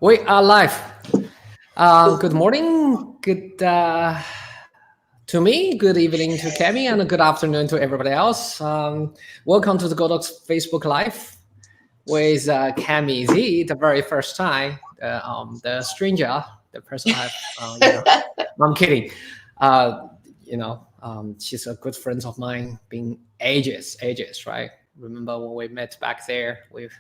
We are live. Good morning, good to me, good evening to Cami, and a good afternoon to everybody else. Welcome to the Godox Facebook Live with Cami Z, the very first time, the stranger, the person I'm kidding. She's a good friend of mine, been ages, right? Remember when we met back there with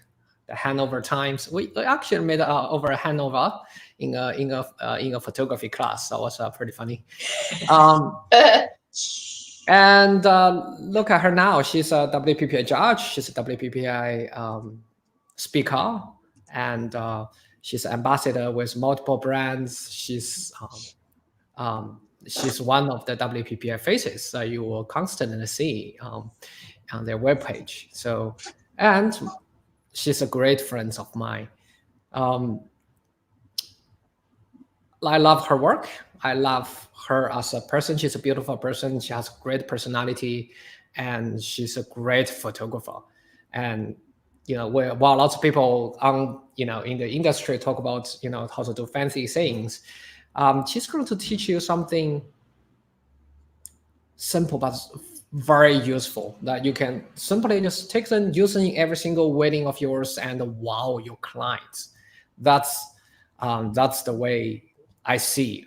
the Hanover times? We actually made over a Hanover in a photography class. That was pretty funny. And look at her now. She's a WPPI judge. She's a WPPI speaker, and she's an ambassador with multiple brands. She's one of the WPPI faces that you will constantly see on their webpage. So, and she's a great friend of mine. I love her work. I love her as a person. She's a beautiful person. She has great personality, and she's a great photographer. And while lots of people in the industry talk about how to do fancy things, she's going to teach you something simple but very useful that you can simply just take and use in every single wedding of yours and wow your clients. That's the way I see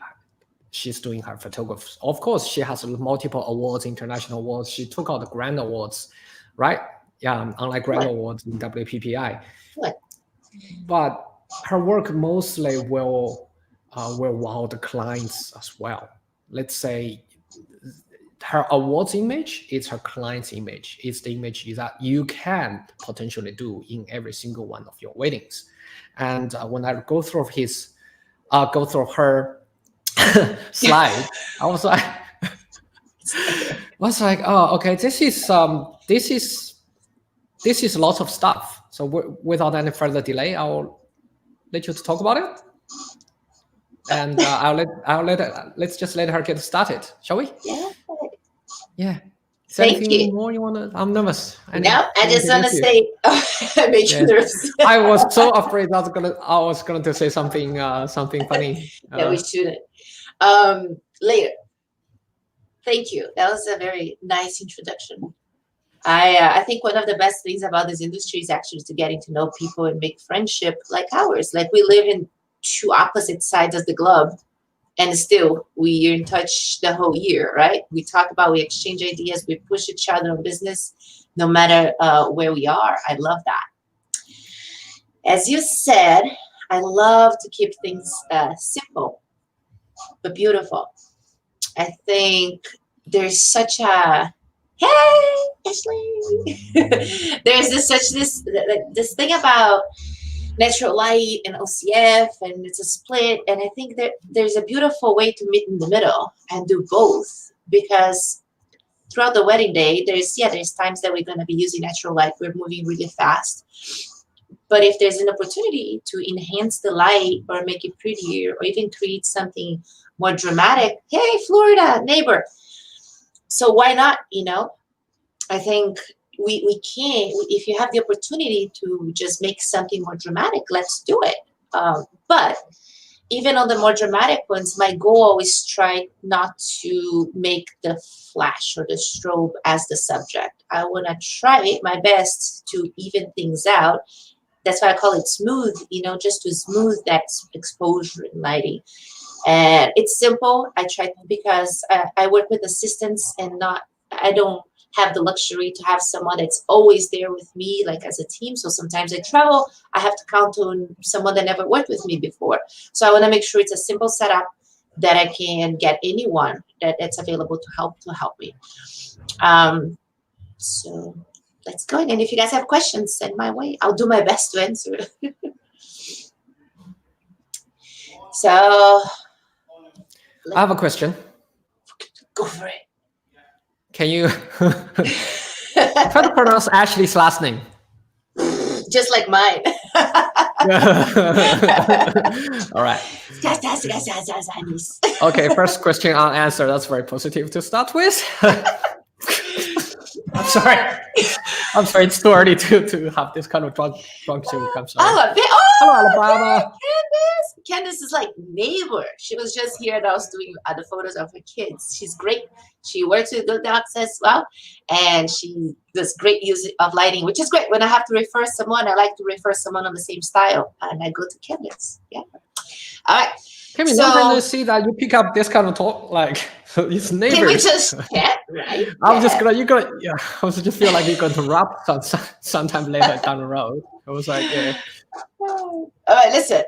she's doing her photography. Of course, she has multiple awards, international awards. She took out the grand awards, right? Yeah, unlike grand awards in WPPI. But her work mostly will wow the clients as well. Let's say her awards image is her client's image. It's the image that you can potentially do in every single one of your weddings. And when I go through her slide, I was like, oh, okay, this is lots of stuff. So without any further delay, I'll let you talk about it. And let's just let her get started, shall we? Yeah. Thank you. More you want to? I'm nervous. No, I just want to say, I made you nervous. I was so afraid I was going to say something funny. No, we shouldn't. Later. Thank you. That was a very nice introduction. I think one of the best things about this industry is actually to getting to know people and make friendship like ours. Like we live in two opposite sides of the globe. And still, we're in touch the whole year, right? We talk about, we exchange ideas, we push each other on business, no matter where we are. I love that. As you said, I love to keep things simple, but beautiful. I think there's such a, hey, Ashley! There's this thing about natural light and OCF, and it's a split, and I think that there's a beautiful way to meet in the middle and do both, because throughout the wedding day there's times that we're going to be using natural light, we're moving really fast, but if there's an opportunity to enhance the light or make it prettier or even create something more dramatic, hey, Florida neighbor, so why not? I think we can, if you have the opportunity to just make something more dramatic, let's do it. But even on the more dramatic ones, my goal always try not to make the flash or the strobe as the subject. I want to try my best to even things out. That's why I call it smooth, just to smooth that exposure and lighting. And it's simple. I try because I work with assistants and I don't have the luxury to have someone that's always there with me, like as a team. So sometimes I travel, I have to count on someone that never worked with me before. So I want to make sure it's a simple setup that I can get anyone that's available to help me. So let's go. And if you guys have questions, send my way. I'll do my best to answer. So I have a question. Go for it. Can you try to pronounce Ashley's last name? Just like mine. All right. Okay, first question I'll answer. That's very positive to start with. I'm sorry. I'm sorry, it's too early to have this kind of drunk joke. I'm sorry. Oh, Hello, Alabama. Candace is like neighbor. She was just here and I was doing the photos of her kids. She's great. She works with Godox as well. And she does great use of lighting, which is great. When I have to refer someone, I like to refer someone on the same style. And I go to Candace. Yeah. All right. Can we not see that you pick up this kind of talk? Like, it's neighbors. Can we just chat, right? I'm just gonna, yeah. I was just feel like you're going to rap sometime later down the road. I was like, yeah. All right, listen.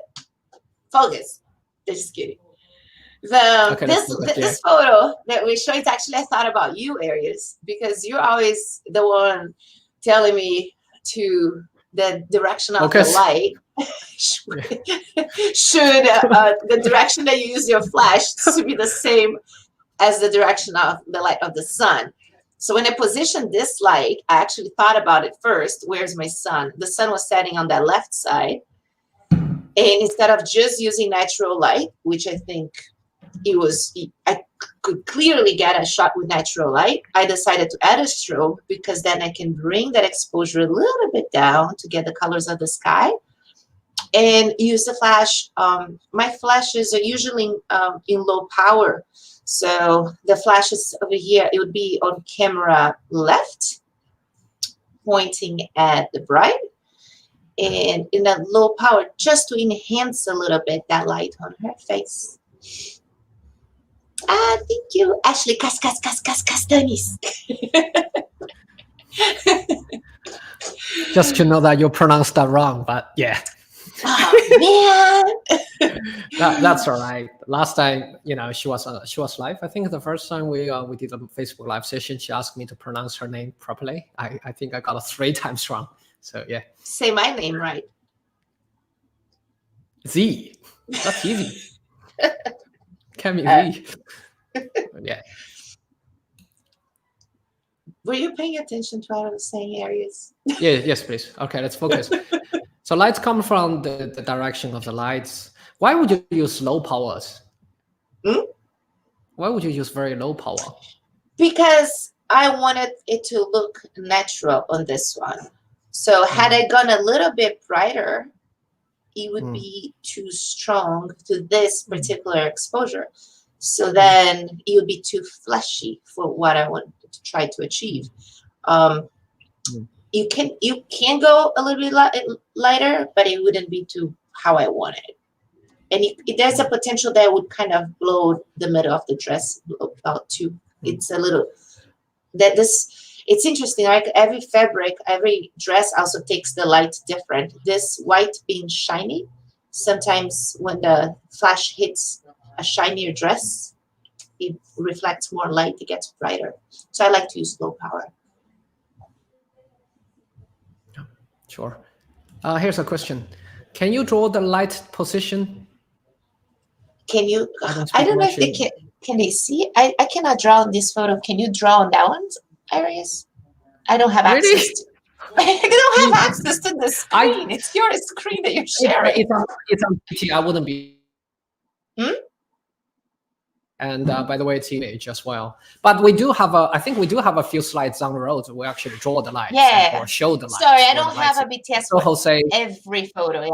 Focus. Just kidding. This photo that we show, it's actually, I thought about you, Arius, because you're always the one telling me to the direction of the light should the direction that you use your flash to be the same as the direction of the light of the sun. So when I positioned this light, I actually thought about it first. Where's my sun? The sun was setting on that left side. And instead of just using natural light, which I think I could clearly get a shot with natural light, I decided to add a strobe because then I can bring that exposure a little bit down to get the colors of the sky and use the flash. My flashes are usually in low power. So the flashes over here, it would be on camera left, pointing at the bride. And in that low power, just to enhance a little bit that light on her face. Thank you, Ashley Castanis. Just to know that you pronounced that wrong, but yeah. Oh man. That's all right. Last time, she was live. I think the first time we did a Facebook live session, she asked me to pronounce her name properly. I think I got it 3 times wrong. So yeah. Say my name right. Z. That's easy. Cami Z. Yeah. Were you paying attention to what I was saying, Arius? Yeah. Yes, please. Okay, let's focus. So lights come from the direction of the lights. Why would you use low powers? Why would you use very low power? Because I wanted it to look natural on this one. So had I gone a little bit brighter, it would be too strong to this particular exposure. So then it would be too fleshy for what I wanted to try to achieve. You can go a little bit lighter, but it wouldn't be to how I wanted. And there's a potential that would kind of blow the middle of the dress out too. It's a little it's interesting, like every fabric, every dress also takes the light different. This white being shiny, sometimes when the flash hits a shinier dress, it reflects more light, it gets brighter. So I like to use low power. Sure. Here's a question. Can you draw the light position? Can you? I don't know if they can they see? I cannot draw on this photo. Can you draw on that one, Arius? I don't have access to. I don't have access to the screen. It's your screen that you're sharing. It's on PT. I wouldn't be. And by the way, it's image as well. But we do have I think we do have a few slides down the road where we actually draw the lights or show the lights. Sorry, I don't have a BTS so Jose, every photo,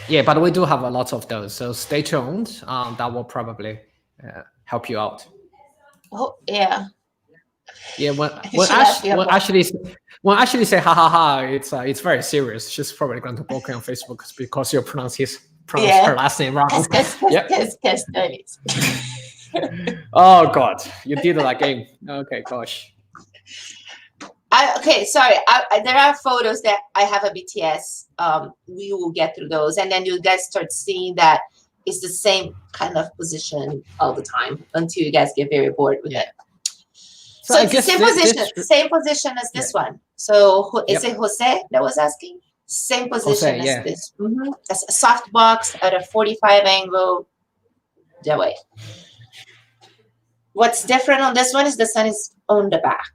Yeah, but we do have a lot of those. So stay tuned. That will probably help you out. Oh, yeah. Yeah, when Ashley say ha ha ha, it's very serious. She's probably going to block you on Facebook because you pronounce her last name wrong. Oh God, you did it again. Okay, gosh. Sorry. There are photos that I have a BTS. We will get through those, and then you guys start seeing that it's the same kind of position all the time until you guys get very bored with it. So it's the same position as this one. So is it Jose that was asking? Same position as this. That's a soft box at a 45 angle. That way. What's different on this one is the sun is on the back.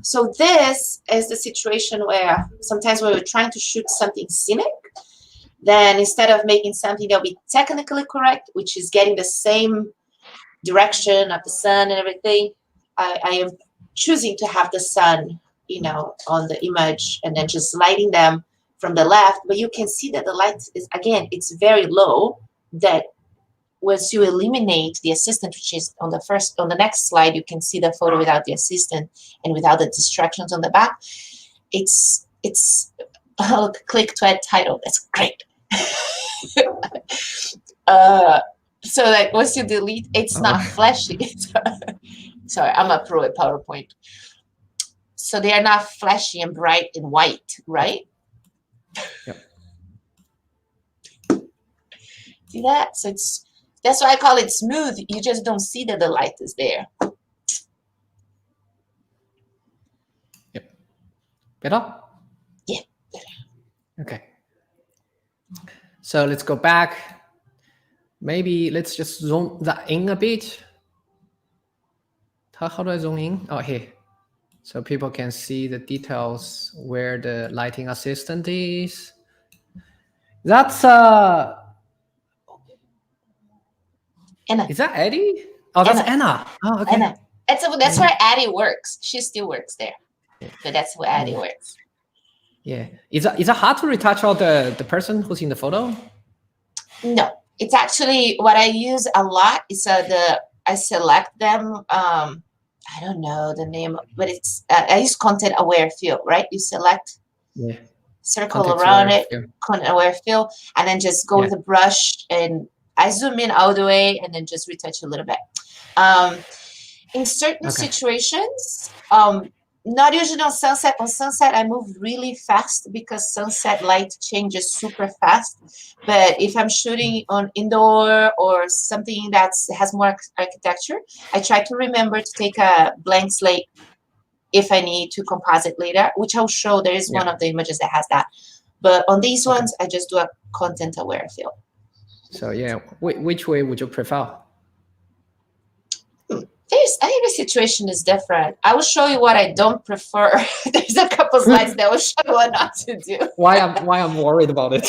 So this is the situation where sometimes when we're trying to shoot something scenic, then instead of making something that'll be technically correct, which is getting the same direction of the sun and everything, I am choosing to have the sun, on the image, and then just lighting them from the left. But you can see that the light is, again, it's very low, that once you eliminate the assistant, which is on the next slide, you can see the photo without the assistant and without the distractions on the back. It's oh, click to add title. That's great. So like once you delete, it's not flashy. Sorry, I'm a pro at PowerPoint. So they are not flashy and bright and white, right? Yep. See that? So that's why I call it smooth. You just don't see that the light is there. Yep. Better? Yeah. Okay. So let's go back. Maybe let's just zoom that in a bit. How do I zoom in? Oh, here. So people can see the details where the lighting assistant is. That's Anna. Is that Eddie? Oh, that's Anna. Oh, okay. Anna. That's where Addie works. She still works there. But that's where Addie works. Yeah. Is it hard to retouch all the person who's in the photo? No. It's actually what I use a lot is I select them. I don't know the name, but it's I use content aware fill, right? You select, circle context around it, content aware fill, and then just go with the brush, and I zoom in all the way, and then just retouch a little bit. In certain situations, not usually on sunset. On sunset, I move really fast because sunset light changes super fast. But if I'm shooting on indoor or something that has more architecture, I try to remember to take a blank slate if I need to composite later, which I'll show. There is one of the images that has that. But on these ones, I just do a content-aware fill. So yeah, which way would you prefer? Every situation is different. I will show you what I don't prefer. There's a couple slides that will show you what not to do. Why I'm worried about it.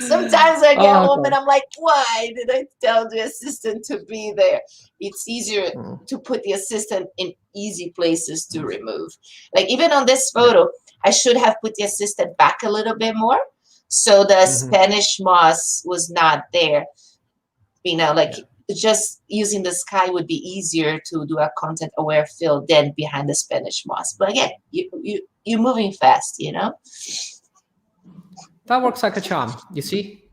Sometimes I get home and I'm like, why did I tell the assistant to be there? It's easier to put the assistant in easy places to remove. Like even on this photo, I should have put the assistant back a little bit more. So the Spanish moss was not there. Just using the sky would be easier to do a content aware fill than behind the Spanish moss. But again, you're moving fast, That works like a charm. You see,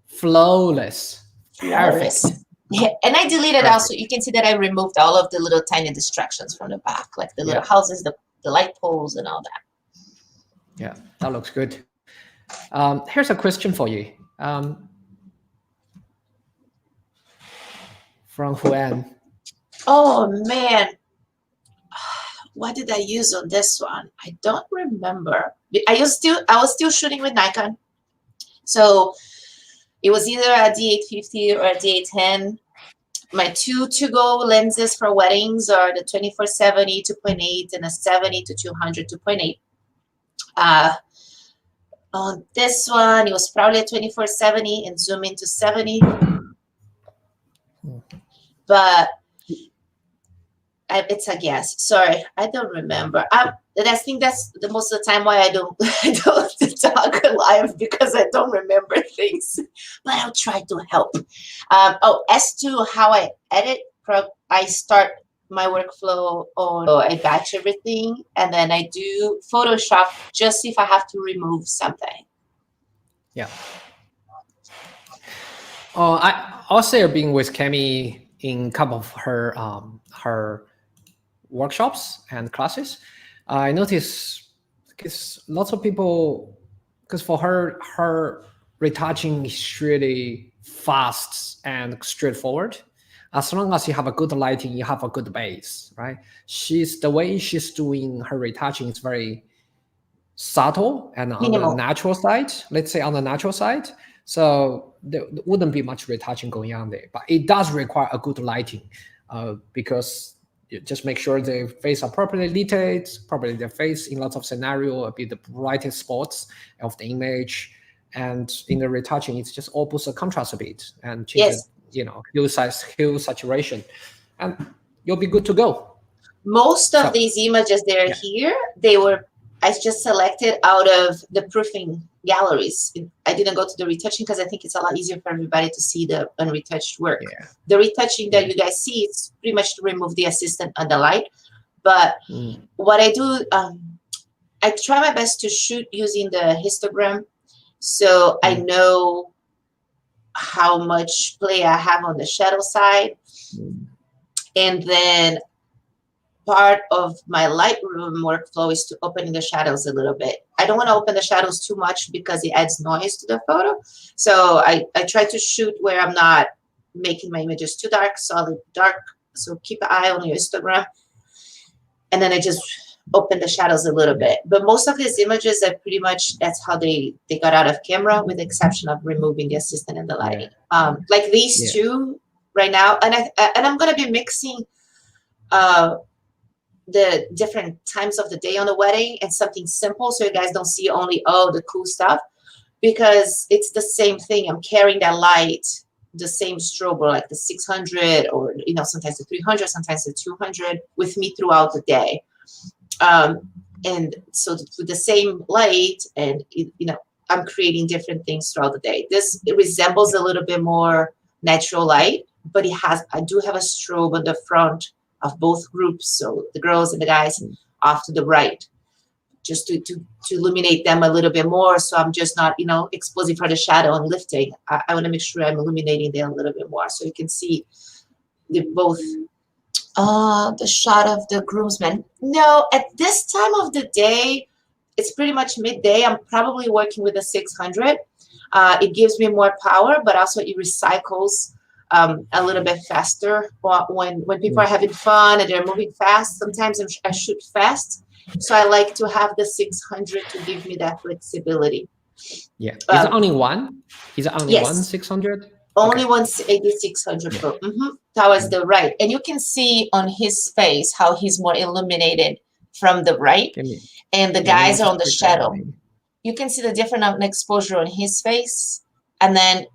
flawless. Perfect. Yeah, and I deleted also. You can see that I removed all of the little tiny distractions from the back, like the little houses, the light poles, and all that. Yeah, that looks good. Here's a question for you. From Huan. Oh man, what did I use on this one? I don't remember. I was still shooting with Nikon, so it was either a D850 or a D810. My two to-go lenses for weddings are the 24-70 2.8 and a 70 to 200 2.8. On this one, it was probably a 24-70 and zoom into 70. But it's a guess. Sorry, I don't remember. I think that's the most of the time why I don't talk live, because I don't remember things. But I'll try to help. As to how I edit, I start my workflow on I batch everything, and then I do Photoshop just if I have to remove something. Yeah. I also been with Cami in a couple of her workshops and classes. I noticed because lots of people, because for her retouching is really fast and straightforward. As long as you have a good lighting, you have a good base, right? The way she's doing her retouching is very subtle and on the natural side. Let's say on the natural side. So there wouldn't be much retouching going on there, but it does require a good lighting because you just make sure the face are properly lit, properly the face in lots of scenario will be the brightest spots of the image. And in the retouching, it's just all boost the contrast a bit and change hue size, hue saturation, and you'll be good to go. Most of So these images that are yeah, here, I just selected out of the proofing galleries. I didn't go to the retouching because I think it's a lot easier for everybody to see the unretouched work. yeah, The retouching that yeah. you guys see, it's pretty much to remove the assistant and the light. But Mm, what I do, I try my best to shoot using the histogram, so I mm, know how much play I have on the shadow side. mm. And then part of my Lightroom workflow is to open the shadows a little bit. I don't want to open the shadows too much because it adds noise to the photo. So I try to shoot where I'm not making my images too dark, solid dark. So keep an eye on your histogram. And then I just open the shadows a little bit. But most of these images are pretty much, that's how they got out of camera, with the exception of removing the assistant and the Yeah, lighting. Like these yeah, two right now, and I'm gonna be mixing the different times of the day on the wedding and something simple, so you guys don't see only the cool stuff, because it's the same thing. I'm carrying that light, the same strobe, or like the 600, or sometimes the 300, sometimes the 200, with me throughout the day. And so with the same light, and I'm creating different things throughout the day. It resembles a little bit more natural light, but I do have a strobe on the front of both groups, so the girls and the guys off to the right, just to illuminate them a little bit more. So I'm just not exposing for the shadow and lifting. I want to make sure I'm illuminating them a little bit more, so you can see both. The shot of the groomsmen. No, at this time of the day, it's pretty much midday. I'm probably working with a 600. It gives me more power, but also it recycles a little bit faster. When people are having fun and they're moving fast, sometimes I shoot fast. So I like to have the 600 to give me that flexibility. yeah. Is it only one? Is it only one Yes. 600? Only Okay. one 8600 Pro. Towards the right. And you can see on his face how he's more illuminated from the right. And the guys are on the shadow. You can see the different exposure on his face. And then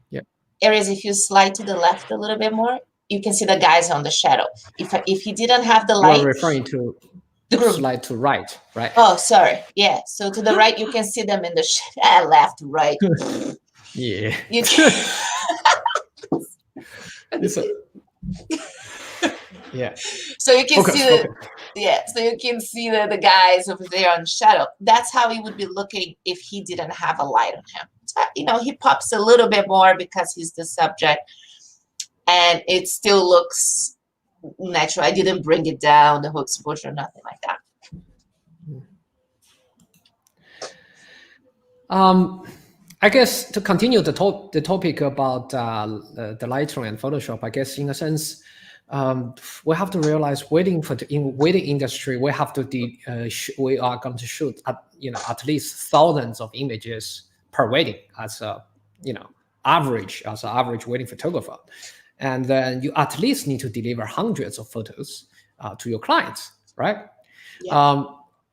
areas, if you slide to the left a little bit more, you can see the guys on the shadow. If he didn't have the light. You're referring to the group. Slide to right, right? Oh, sorry. Yeah. So to the right, you can see them in the left, right. Yeah. You can. Yeah. So you can see so you can see the guys over there on shadow. That's how he would be looking if he didn't have a light on him. So, he pops a little bit more because he's the subject, and it still looks natural. I didn't bring it down, the whole exposure, nothing like that. I guess to continue the topic about the Lightroom and Photoshop, I guess in a sense, we have to realize in wedding industry, we have to we are going to shoot at least thousands of images per wedding as a average wedding photographer, and then you at least need to deliver hundreds of photos to your clients, right? Yeah.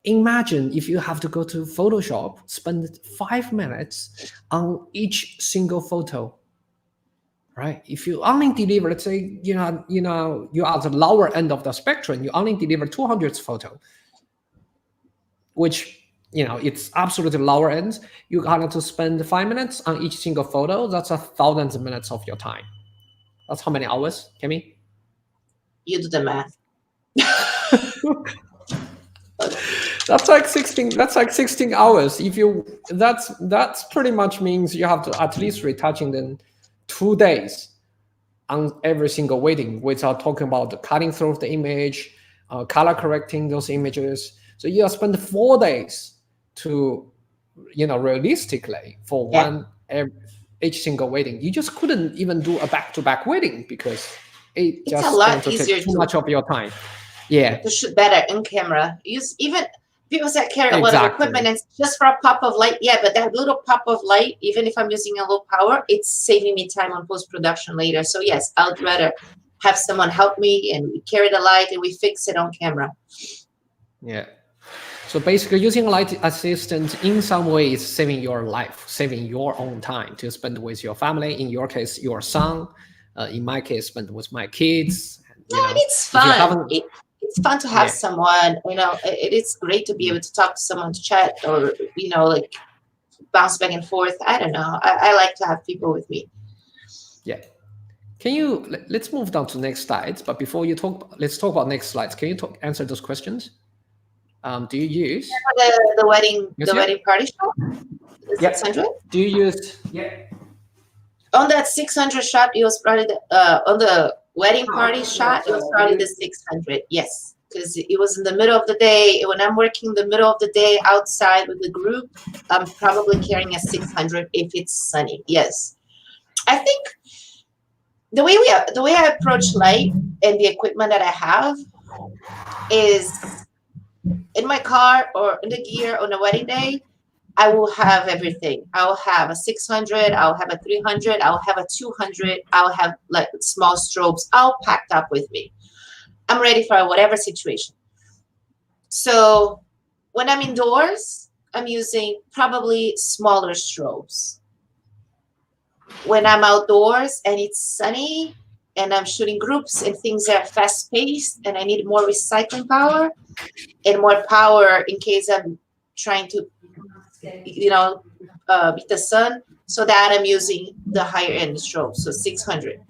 Imagine if you have to go to Photoshop, spend 5 minutes on each single photo, right? If you only deliver, let's say, you are at the lower end of the spectrum, you only deliver 200 photo, which, it's absolutely lower end. You got to spend 5 minutes on each single photo. That's 1,000 minutes of your time. That's how many hours, Cami? You do the math. That's like 16 hours. That's pretty much means you have to at least retouching them 2 days on every single wedding, without talking about the cutting through the image, color correcting those images. So you spend 4 days to, realistically for each single wedding. You just couldn't even do a back-to-back wedding because it's just a lot going to easier take too much of your time. Yeah. To shoot better in camera. Even people that carry a lot of equipment, and just for a pop of light, but that little pop of light, even if I'm using a low power, it's saving me time on post-production later. So yes, I'd rather have someone help me and we carry the light and we fix it on camera. Yeah. So basically using a light assistant in some way is saving your life, saving your own time to spend with your family. In your case, your son. In my case, spend with my kids. It's fun. it's fun to have someone, it is great to be able to talk to someone, to chat, or, like bounce back and forth. I don't know. I like to have people with me. Yeah. Let's move down to next slides. But before you talk, let's talk about next slides. Can you answer those questions? Do you use the wedding party shot? The 600? Do you use on that 600 shot? It was probably on the wedding party shot. It was probably the 600. Yes, because it was in the middle of the day. When I'm working the middle of the day outside with the group, I'm probably carrying a 600 if it's sunny. Yes, I think the way I approach light and the equipment that I have is in my car or in the gear on a wedding day. I will have everything. I'll have a 600. I'll have a 300. I'll have a 200. I'll have like small strobes all packed up with me. I'm ready for whatever situation. So when I'm indoors, I'm using probably smaller strobes. When I'm outdoors and it's sunny and I'm shooting groups and things are fast paced and I need more recycling power and more power in case I'm trying to with the sun, so that I'm using the higher end strobe, so 600.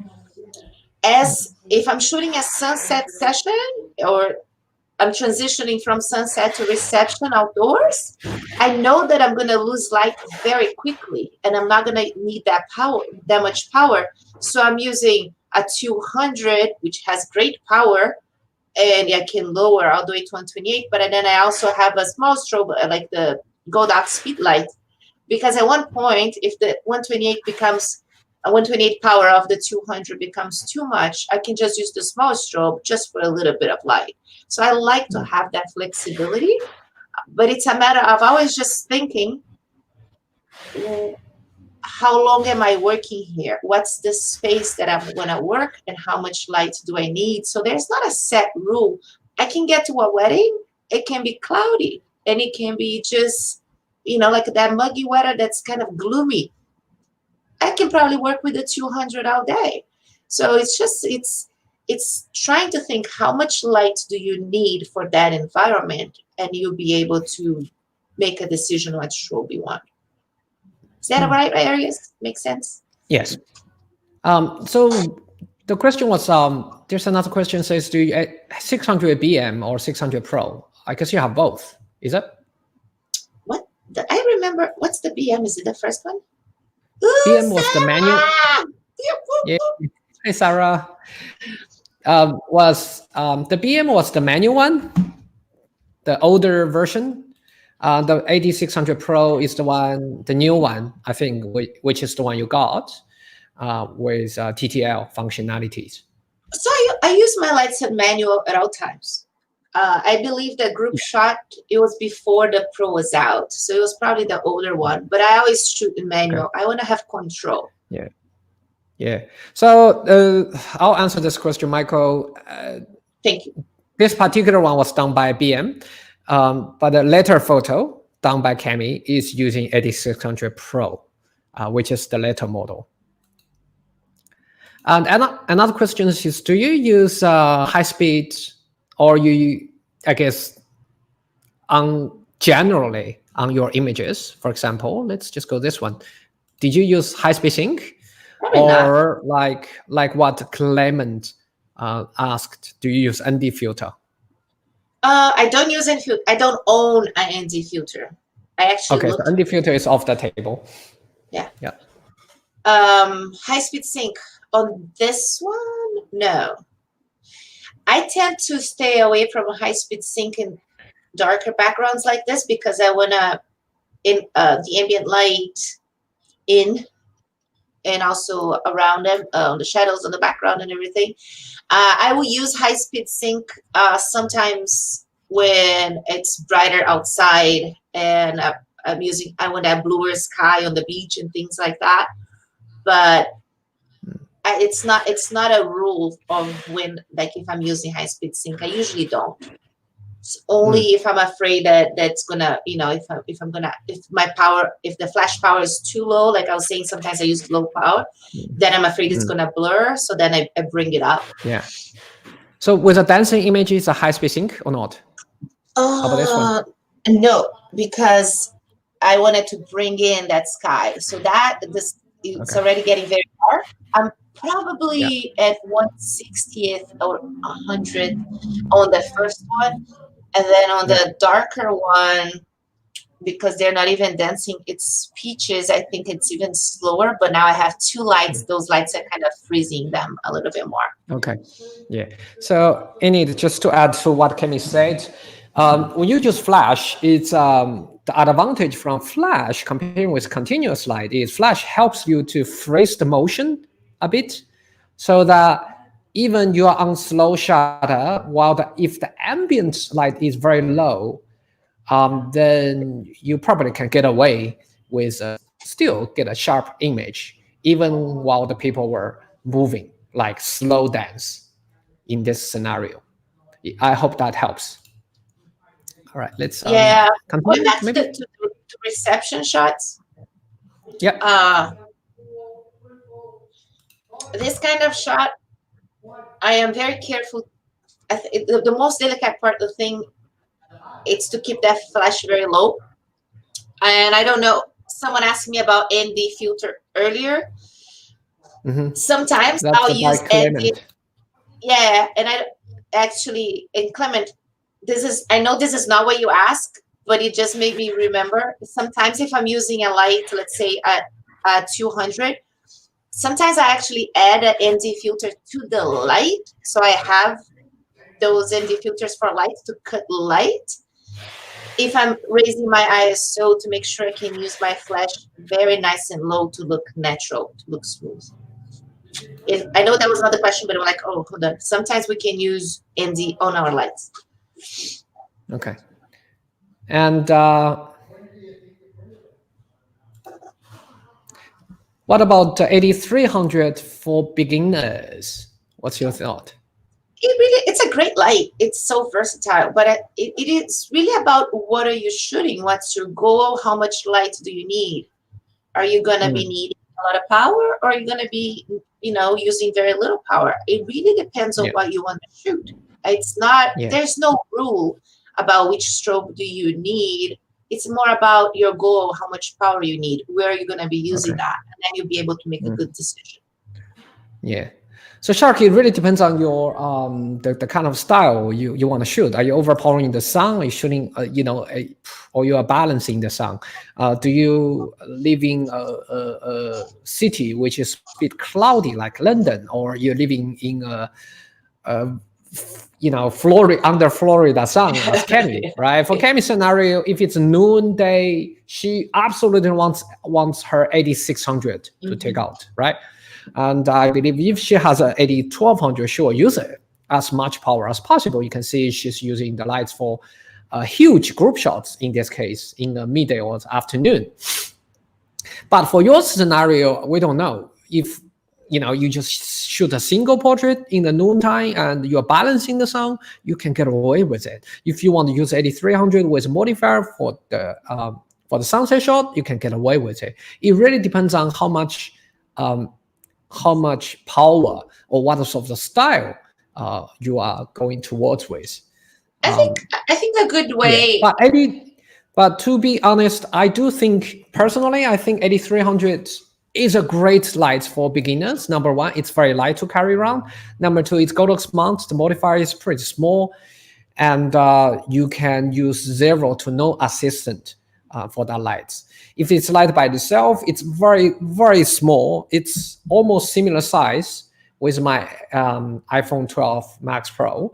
As if I'm shooting a sunset session or I'm transitioning from sunset to reception outdoors, I know that I'm going to lose light very quickly and I'm not going to need that much power. So I'm using a 200, which has great power, and I can lower all the way to 128. But then I also have a small strobe, like the Godox speedlight, because at one point, if the 128 power of the 200 becomes too much, I can just use the small strobe just for a little bit of light. So I like to have that flexibility, but it's a matter of always just thinking, how long am I working here? What's the space that I'm going to work and how much light do I need? So there's not a set rule. I can get to a wedding. It can be cloudy and it can be just, like that muggy weather that's kind of gloomy. I can probably work with the 200 all day. So it's trying to think how much light do you need for that environment, and you'll be able to make a decision what strobe you want. Is that right, Arius? Makes sense? Yes. So the question was, there's another question says, do you 600 BM or 600 Pro? I guess you have both. Is it? What? I remember. What's the BM? Is it the first one? BM was the manual. Yeah. Hey, Sarah. The BM was the manual one, the older version. The 8600 Pro is the new one, I think, which is the one you got with TTL functionalities. So I use my lights at manual at all times. I believe the group shot, it was before the Pro was out. So it was probably the older one, but I always shoot in manual. Okay. I want to have control. Yeah. Yeah. So I'll answer this question, Michael. Thank you. This particular one was done by BM, but the later photo done by Cami is using 8600 Pro, which is the later model. And another question is, do you use high speed, or I guess, generally on your images? For example, let's just go this one. Did you use high speed sync? Probably or not. like what Clement asked, do you use ND filter? I don't use ND filter. I don't own an ND filter. I actually so ND filter is off the table. Yeah. Yeah. High speed sync on this one, no. I tend to stay away from high speed sync in darker backgrounds like this because I wanna the ambient light in. And also around them, the shadows on the background and everything. I will use high-speed sync sometimes when it's brighter outside and I want that bluer sky on the beach and things like that. But it's not a rule of when, like if I'm using high-speed sync. I usually don't. It's only if I'm afraid that's gonna, if the flash power is too low, like I was saying, sometimes I use low power, then I'm afraid it's gonna blur. So then I bring it up. Yeah. So with the dancing image, is a high speed sync or not? How about this one? Uh, no, because I wanted to bring in that sky. So that this it's Okay. already getting very dark. I'm Yeah. probably at 1/60th or 100 on the first one, and then on Yeah. the darker one, because they're not even dancing, it's peaches. I think it's even slower. But now I have two lights. Those lights are kind of freezing them a little bit more. Okay. Yeah. So, Enid, just to add to what Kemi said, when you use Flash, it's the advantage from Flash comparing with continuous light is Flash helps you to freeze the motion a bit, so that even you are on slow shutter, while if the ambient light is very low, then you probably can get away with still get a sharp image, even while the people were moving, like slow dance in this scenario. I hope that helps. All right, let's Yeah. Going continue back to maybe. to reception shots. Yeah. Uh, this kind of shot, I am very careful. The most delicate part of the thing is to keep that flash very low. And I don't know, someone asked me about ND filter earlier. Hmm. Sometimes That's I'll the by use ND. Clement. Yeah, and I actually, and Clement, I know this is not what you ask, but it just made me remember. Sometimes if I'm using a light, let's say at 200, sometimes I actually add an ND filter to the light. So I have those ND filters for light to cut light. If I'm raising my ISO to make sure I can use my flash very nice and low to look natural, to look smooth. I know that was not the question, but I'm like, oh, hold on. Sometimes we can use ND on our lights. Okay. And what about 8300 for beginners? What's your thought? It's a great light. It's so versatile, but it is really about what are you shooting? What's your goal? How much light do you need? Are you going to be needing a lot of power, or are you going to be, using very little power? It really depends on Yeah. what you want to shoot. It's not, Yeah. there's no rule about which strobe do you need. It's more about your goal, how much power you need, where are you going to be using Okay. that, and then you'll be able to make a good decision. Yeah. So Shark, it really depends on your the kind of style you want to shoot. Are you overpowering the sound? Are you shooting or you are balancing the sound? Do you live in a city which is a bit cloudy like London, or you're living in Florida, under Florida sun as Cami, right? For Cami scenario, if it's noonday, she absolutely wants her 8600 to take out, right? And I believe if she has a 801200, she will use it as much power as possible. You can see she's using the lights for huge group shots in this case in the midday or afternoon. But for your scenario, we don't know if you just shoot a single portrait in the noontime and you're balancing the sound, you can get away with it. If you want to use 8300 with modifier for the sunset shot, you can get away with it. It really depends on how much power or what sort of the style you are going towards with. I think a good Yeah, way. but to be honest, I do think personally, I think 8300 is a great light for beginners. Number one, it's very light to carry around. Number two, it's Godox mount. The modifier is pretty small, and you can use zero to no assistant for that light. If it's light by itself, it's very, very small. It's almost similar size with my iPhone 12 Max Pro.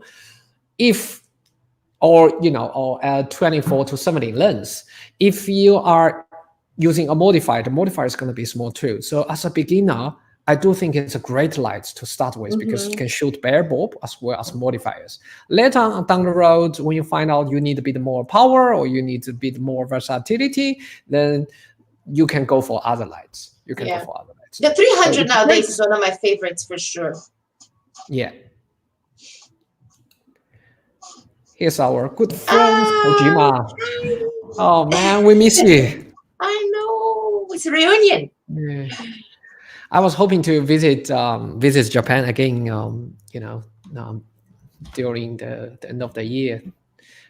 Or 24 to 70 lens. If you are using a modifier, the modifier is going to be small too. So as a beginner, I do think it's a great light to start with because you can shoot bare bulb as well as modifiers. Later on down the road, when you find out you need a bit more power or you need a bit more versatility, then you can go for other lights. You can go for other lights. The 300 nowadays is one of my favorites for sure. Yeah. Here's our good friend Kojima. Oh man, we miss you. I know, it's a reunion. Yeah. I was hoping to visit Japan again. during the end of the year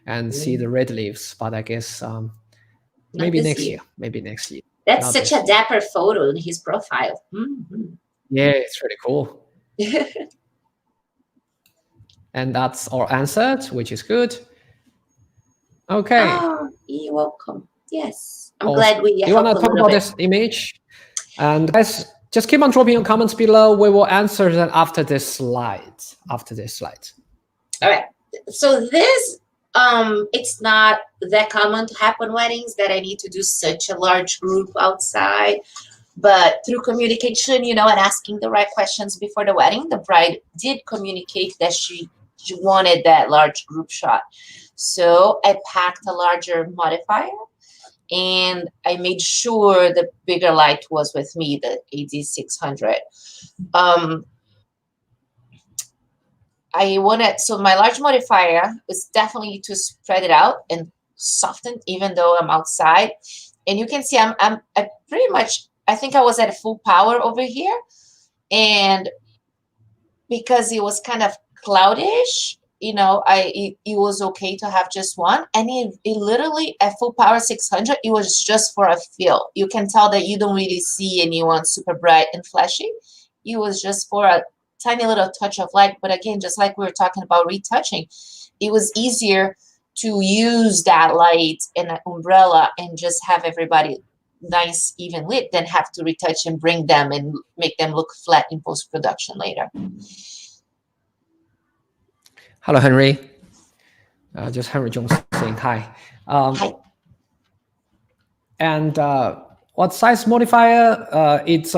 and see the red leaves. But I guess maybe next year. Maybe next year. That's such a dapper photo in his profile. Yeah, it's really cool. And that's our answer, which is good. Okay. Oh, you're welcome. Yes, I'm glad we. You want to talk about this image? And guys, just keep on dropping your comments below. We will answer them after this slide. All right. So this, it's not that common to happen weddings that I need to do such a large group outside. But through communication, and asking the right questions before the wedding, the bride did communicate that she wanted that large group shot. So I packed a larger modifier, and I made sure the bigger light was with me, the AD600. So my large modifier was definitely to spread it out and soften, even though I'm outside. And you can see I pretty much, I think I was at full power over here. And because it was kind of cloudish, it was okay to have just one. And it literally at full power 600, it was just for a feel. You can tell that you don't really see anyone super bright and flashy. It was just for a tiny little touch of light. But again, just like we were talking about retouching, it was easier to use that light and an umbrella and just have everybody nice, even lit, than have to retouch and bring them and make them look flat in post-production later. Hello, Henry. Just Henry Jones saying hi. Hi. And what size modifier? It's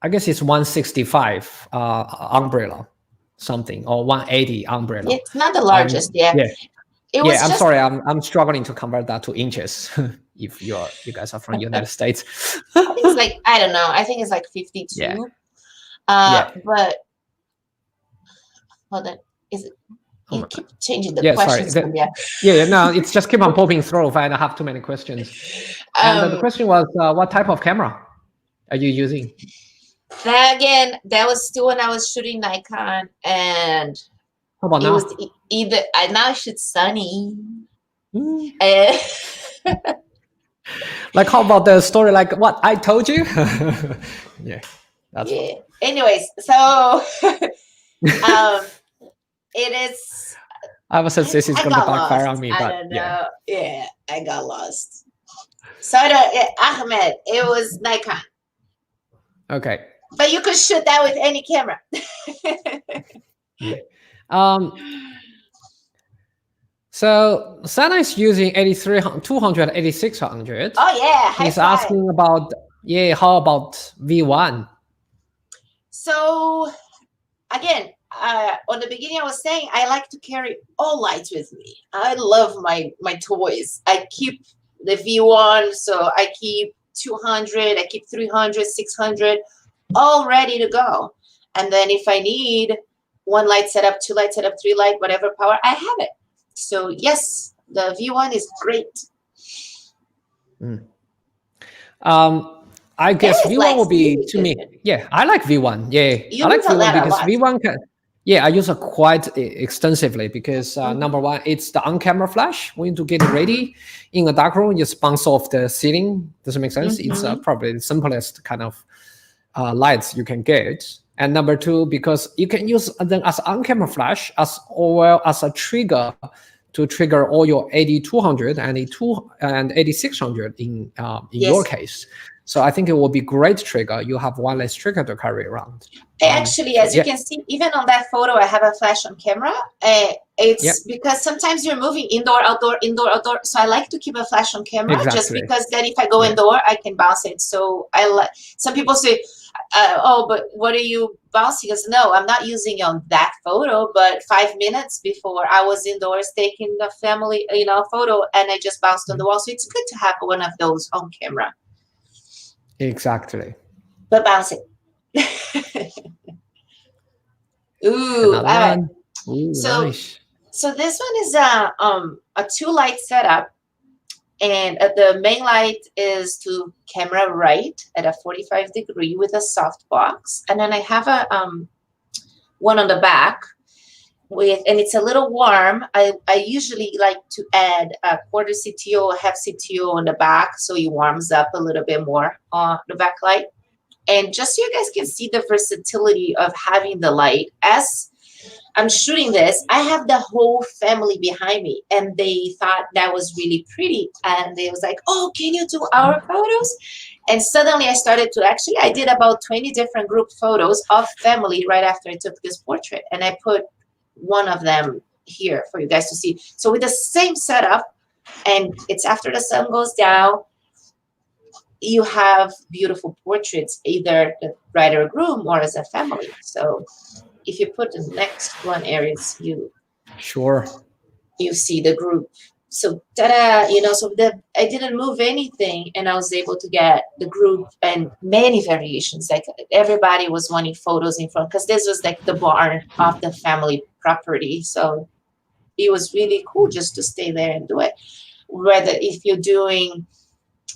I guess it's 165 umbrella, something, or 180 umbrella. It's not the largest, yeah. I'm sorry, I'm struggling to convert that to inches. If you guys are from the United States, I think it's like, I don't know. I think it's like 52. Yeah. But hold on, is it? You keep changing the questions. Sorry. No, it's just keep on popping through. I don't have too many questions. And the question was, what type of camera are you using? That was still when I was shooting Nikon, and how about it now? Was either now I shoot Sony. Like, how about the story? Like what I told you? That's yeah. Anyways, so it is. I was said this is going to backfire on me, I but don't know. Yeah, I got lost. So Ahmed, it was Nikon. Okay. But you could shoot that with any camera. So Sana is using 200, 8600. Oh yeah. He's asking about how about V1? So again, on the beginning I was saying I like to carry all lights with me. I love my toys. I keep the V1, so I keep 200, I keep 300, 600, all ready to go. And then if I need one light setup, two light setup, three light, whatever power, I have it. So yes, the V1 is great. I guess V1 will be to me. Yeah, I like V1. Yeah, I like V1 because V1 can. Yeah, I use it quite extensively because number one, it's the on-camera flash. When you get it ready in a dark room, you just bounce off the ceiling. Does it make sense? It's probably the simplest kind of lights you can get. And number two, because you can use them as on-camera flash as well as a trigger to trigger all your AD200 and AD600 in your case. So I think it will be great trigger. You have one less trigger to carry around. Actually, as you can see, even on that photo, I have a flash on camera. It's because sometimes you're moving indoor, outdoor, indoor, outdoor. So I like to keep a flash on camera just because then if I go indoor, I can bounce it. So I like. Some people say, "Oh, but what are you bouncing?" Because no, I'm not using it on that photo. But 5 minutes before, I was indoors taking a family, photo, and I just bounced on the wall. So it's good to have one of those on camera. Exactly. But bouncing. Ooh, all right. Ooh, nice. So this one is a 2-light setup, and the main light is to camera right at a 45-degree with a soft box, and then I have a one on the back, and it's a little warm. I usually like to add a quarter CTO, a half CTO on the back, so it warms up a little bit more on the backlight. And just so you guys can see the versatility of having the light, as I'm shooting this, I have the whole family behind me, and they thought that was really pretty. And they was like, oh, can you do our photos? And suddenly I started to I did about 20 different group photos of family right after I took this portrait. And I put one of them here for you guys to see. So with the same setup, and it's after the sun goes down, you have beautiful portraits, either the bride or groom or as a family. So if you put the next one, Aries, you see the group. So ta-da, so I didn't move anything, and I was able to get the group and many variations. Like everybody was wanting photos in front, because this was like the barn of the family property. So it was really cool just to stay there and do it. Whether if you're doing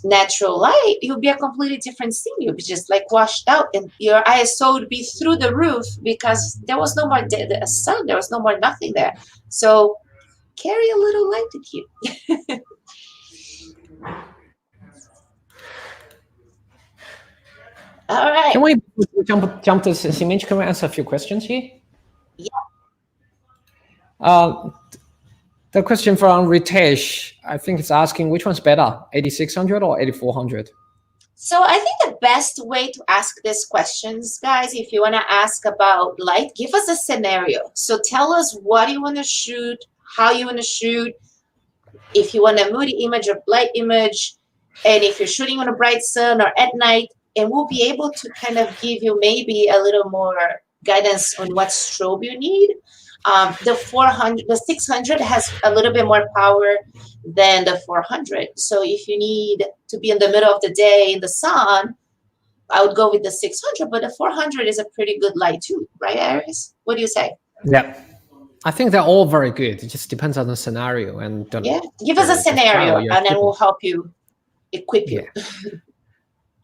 natural light, it would be a completely different scene. You'd be just like washed out, and your ISO would be through the roof because there was no more sun, there was no more nothing there. So carry a little light to keep. All right. Can we jump to Simich? Can we answer a few questions here? Yeah. The question from Ritesh, I think it's asking which one's better, 8600 or 8400? So I think the best way to ask these questions, guys, if you want to ask about light, give us a scenario. So tell us what you want to shoot, how you want to shoot, if you want a moody image or bright image, and if you're shooting on a bright sun or at night, and we'll be able to kind of give you maybe a little more guidance on what strobe you need. The 600 has a little bit more power than the 400. So if you need to be in the middle of the day in the sun, I would go with the 600, but the 400 is a pretty good light too, right, Aries? What do you say? Yeah. I think they're all very good. It just depends on the scenario. And give us a scenario, and then we'll help you equip you. Yeah.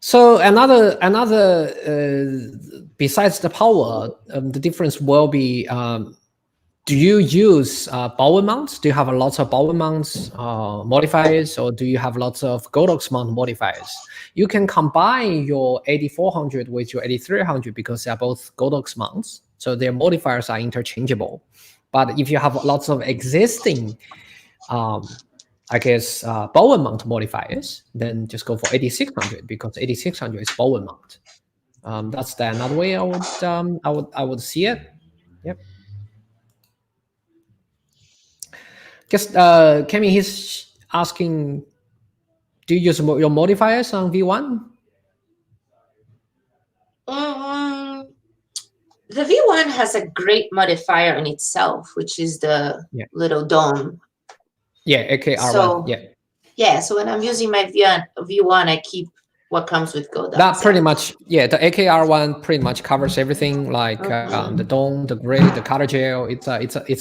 So another besides the power, the difference will be, do you use power mounts? Do you have lots of power mounts modifiers, or do you have lots of Godox mount modifiers? You can combine your 8400 with your 8300 because they are both Godox mounts, so their modifiers are interchangeable. But if you have lots of existing, I guess, power mount modifiers, then just go for 8600 because 8600 is power mount. That's another way I would see it. Yep. Just Cami, he's asking, do you use your modifiers on V1? The V1 has a great modifier in itself, which is the little dome. Yeah, AKR1. So, yeah, so when I'm using my V1, I keep what comes with Godox. That pretty much, the AKR1 pretty much covers everything, like the dome, the grid, the color gel. It's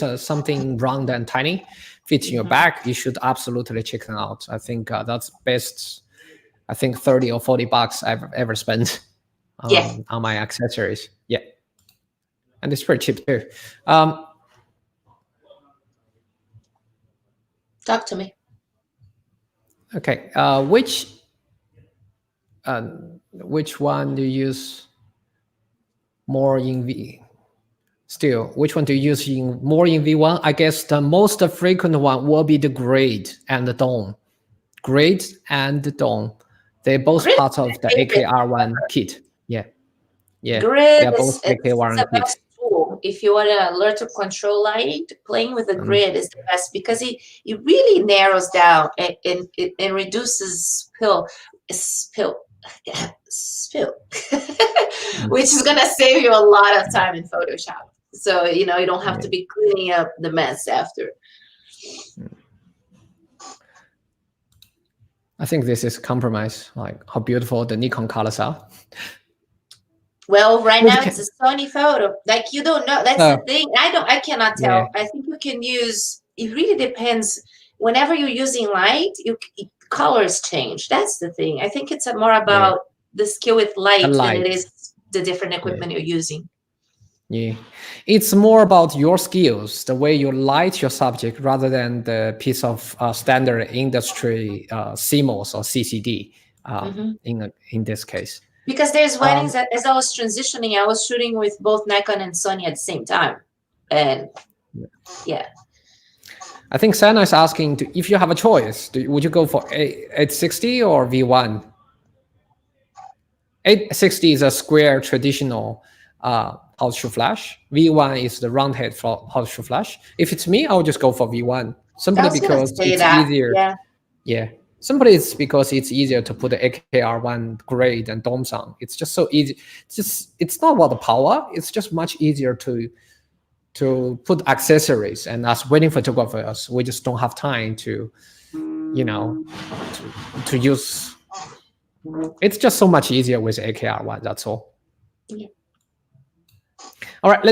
a something round and tiny, fits in your bag. You should absolutely check them out. I think that's best. I think $30 or $40 I've ever spent on my accessories. Yeah, and it's pretty cheap too. Talk to me. Okay, which one do you use more in V? Still, which one do you use more in V1? I guess the most frequent one will be the grid and the dome. Grid and the dome. They're both part of the AKR1 kit. Yeah. Grid they're both AKR1 kit. Tool. If you want to learn to control light, playing with a grid is the best because it really narrows down and reduces spill, which is going to save you a lot of time in Photoshop. So, you don't have to be cleaning up the mess after. I think this is compromise, like how beautiful the Nikon colors are. Well, right now it's a Sony photo. Like you don't know. That's the thing. I cannot tell. Yeah. I think you can use. It really depends. Whenever you're using light, colors change. That's the thing. I think it's more about the skill with light than it is the different equipment you're using. Yeah, it's more about your skills, the way you light your subject, rather than the piece of standard industry CMOS or CCD. In this case, Because there's weddings um, that as I was transitioning, I was shooting with both Nikon and Sony at the same time. And yeah. I think Sana is asking if you have a choice, would you go for 860 or V1? 860 is a square traditional ultra flash. V1 is the round head for ultra flash. If it's me, I'll just go for V1 I simply was gonna because say it's that. easier. Yeah. Yeah, simply it's because it's easier to put the AKR1 grade and domes on. It's just so easy. It's not about the power. It's just much easier to put accessories. And as wedding photographers, we just don't have time to, to use. It's just so much easier with AKR1. That's all. Yeah. All right,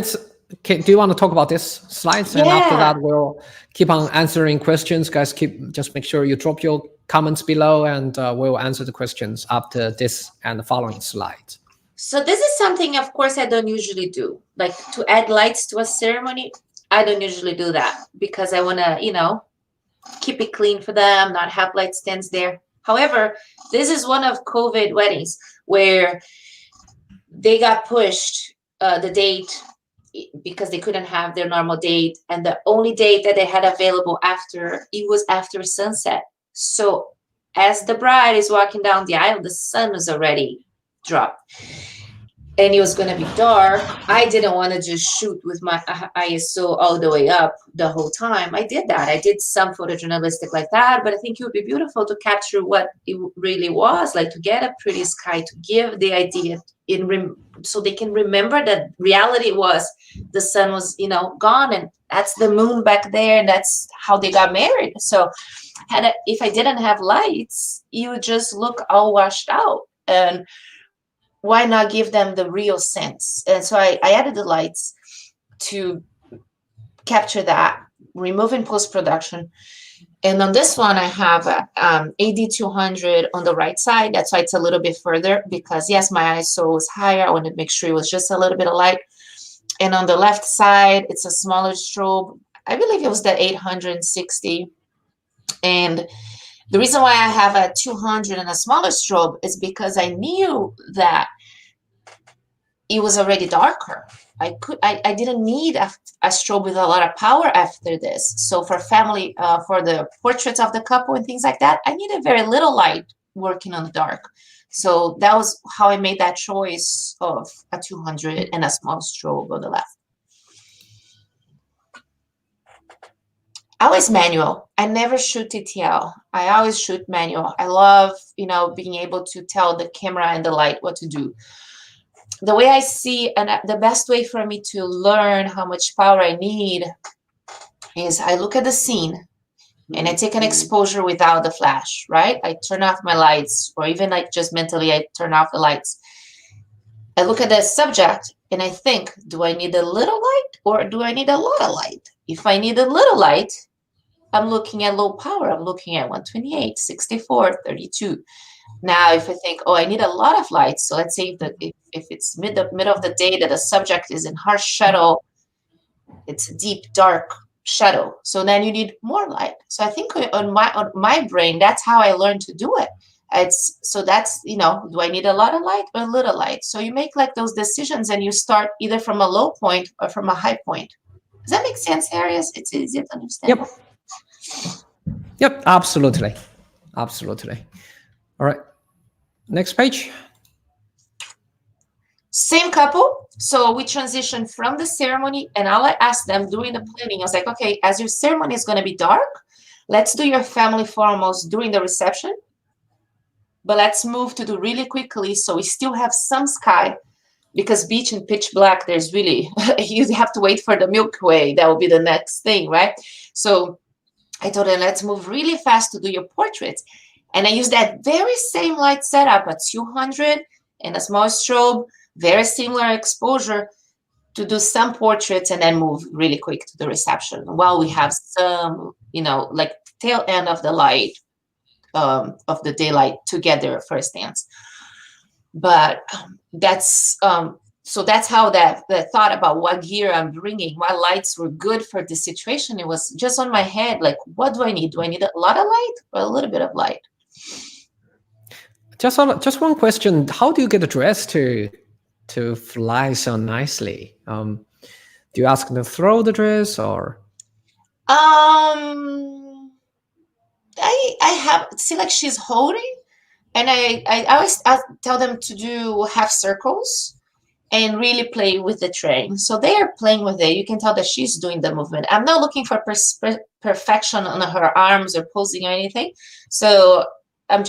do you want to talk about this slides? And after Yeah. that, we'll keep on answering questions. Guys, just make sure you drop your comments below, and we'll answer the questions after this and the following slides. So this is something, of course, I don't usually do. Like to add lights to a ceremony, I don't usually do that because I want to, keep it clean for them, not have light stands there. However, this is one of COVID weddings where they got pushed the date because they couldn't have their normal date, and the only date that they had available was after sunset. So as the bride is walking down the aisle, the sun was already dropped and it was going to be dark. I didn't want to just shoot with my ISO all the way up the whole time. I did that. I did some photojournalistic like that, but I think it would be beautiful to capture what it really was, like to get a pretty sky, to give the idea so they can remember that reality was the sun was, gone, and that's the moon back there, and that's how they got married. So if I didn't have lights, you would just look all washed out. And why not give them the real sense? And so I added the lights to capture that, remove in post-production. And on this one, I have AD200 on the right side. That's why it's a little bit further, because yes, my ISO was higher. I wanted to make sure it was just a little bit of light. And on the left side, it's a smaller strobe. I believe it was the 860. And the reason why I have a 200 and a smaller strobe is because I knew that it was already darker. I didn't need a strobe with a lot of power after this. So for family, for the portraits of the couple and things like that, I needed very little light working on the dark. So that was how I made that choice of a 200 and a small strobe on the left. Always manual. I never shoot TTL. I always shoot manual. I love, being able to tell the camera and the light what to do. The way I see, and the best way for me to learn how much power I need is I look at the scene and I take an exposure without the flash, right? I turn off my lights, or even like just mentally, I turn off the lights. I look at the subject and I think, do I need a little light or do I need a lot of light? If I need a little light, I'm looking at low power. I'm looking at 128, 64, 32. Now, if I think, I need a lot of light, so let's say if it's middle of the day that the subject is in harsh shadow, it's a deep, dark shadow. So then you need more light. So I think on my brain, that's how I learned to do it. That's, do I need a lot of light or a little light? So you make like those decisions and you start either from a low point or from a high point. Does that make sense, Arias? It's easy to understand. Yep, absolutely. Absolutely. All right. Next page. Same couple. So we transitioned from the ceremony, and I asked them during the planning, I was like, okay, as your ceremony is going to be dark, let's do your family photos during the reception, but let's move to do really quickly so we still have some sky, because beach and pitch black, there's really, you have to wait for the Milky Way. That will be the next thing, right? So I told them, let's move really fast to do your portraits. And I used that very same light setup, a 200 and a small strobe, very similar exposure, to do some portraits and then move really quick to the reception while we have some, like tail end of the light, of the daylight to get their first dance. But that's So that's how the thought about what gear I'm bringing, what lights were good for this situation. It was just on my head. Like, what do I need? Do I need a lot of light or a little bit of light? Just one question: how do you get dressed to fly so nicely? Do you ask them to throw the dress or? I have see like she's holding, and I always tell them to do half circles and really play with the train. So they are playing with it. You can tell that she's doing the movement. I'm not looking for perfection on her arms or posing or anything. So I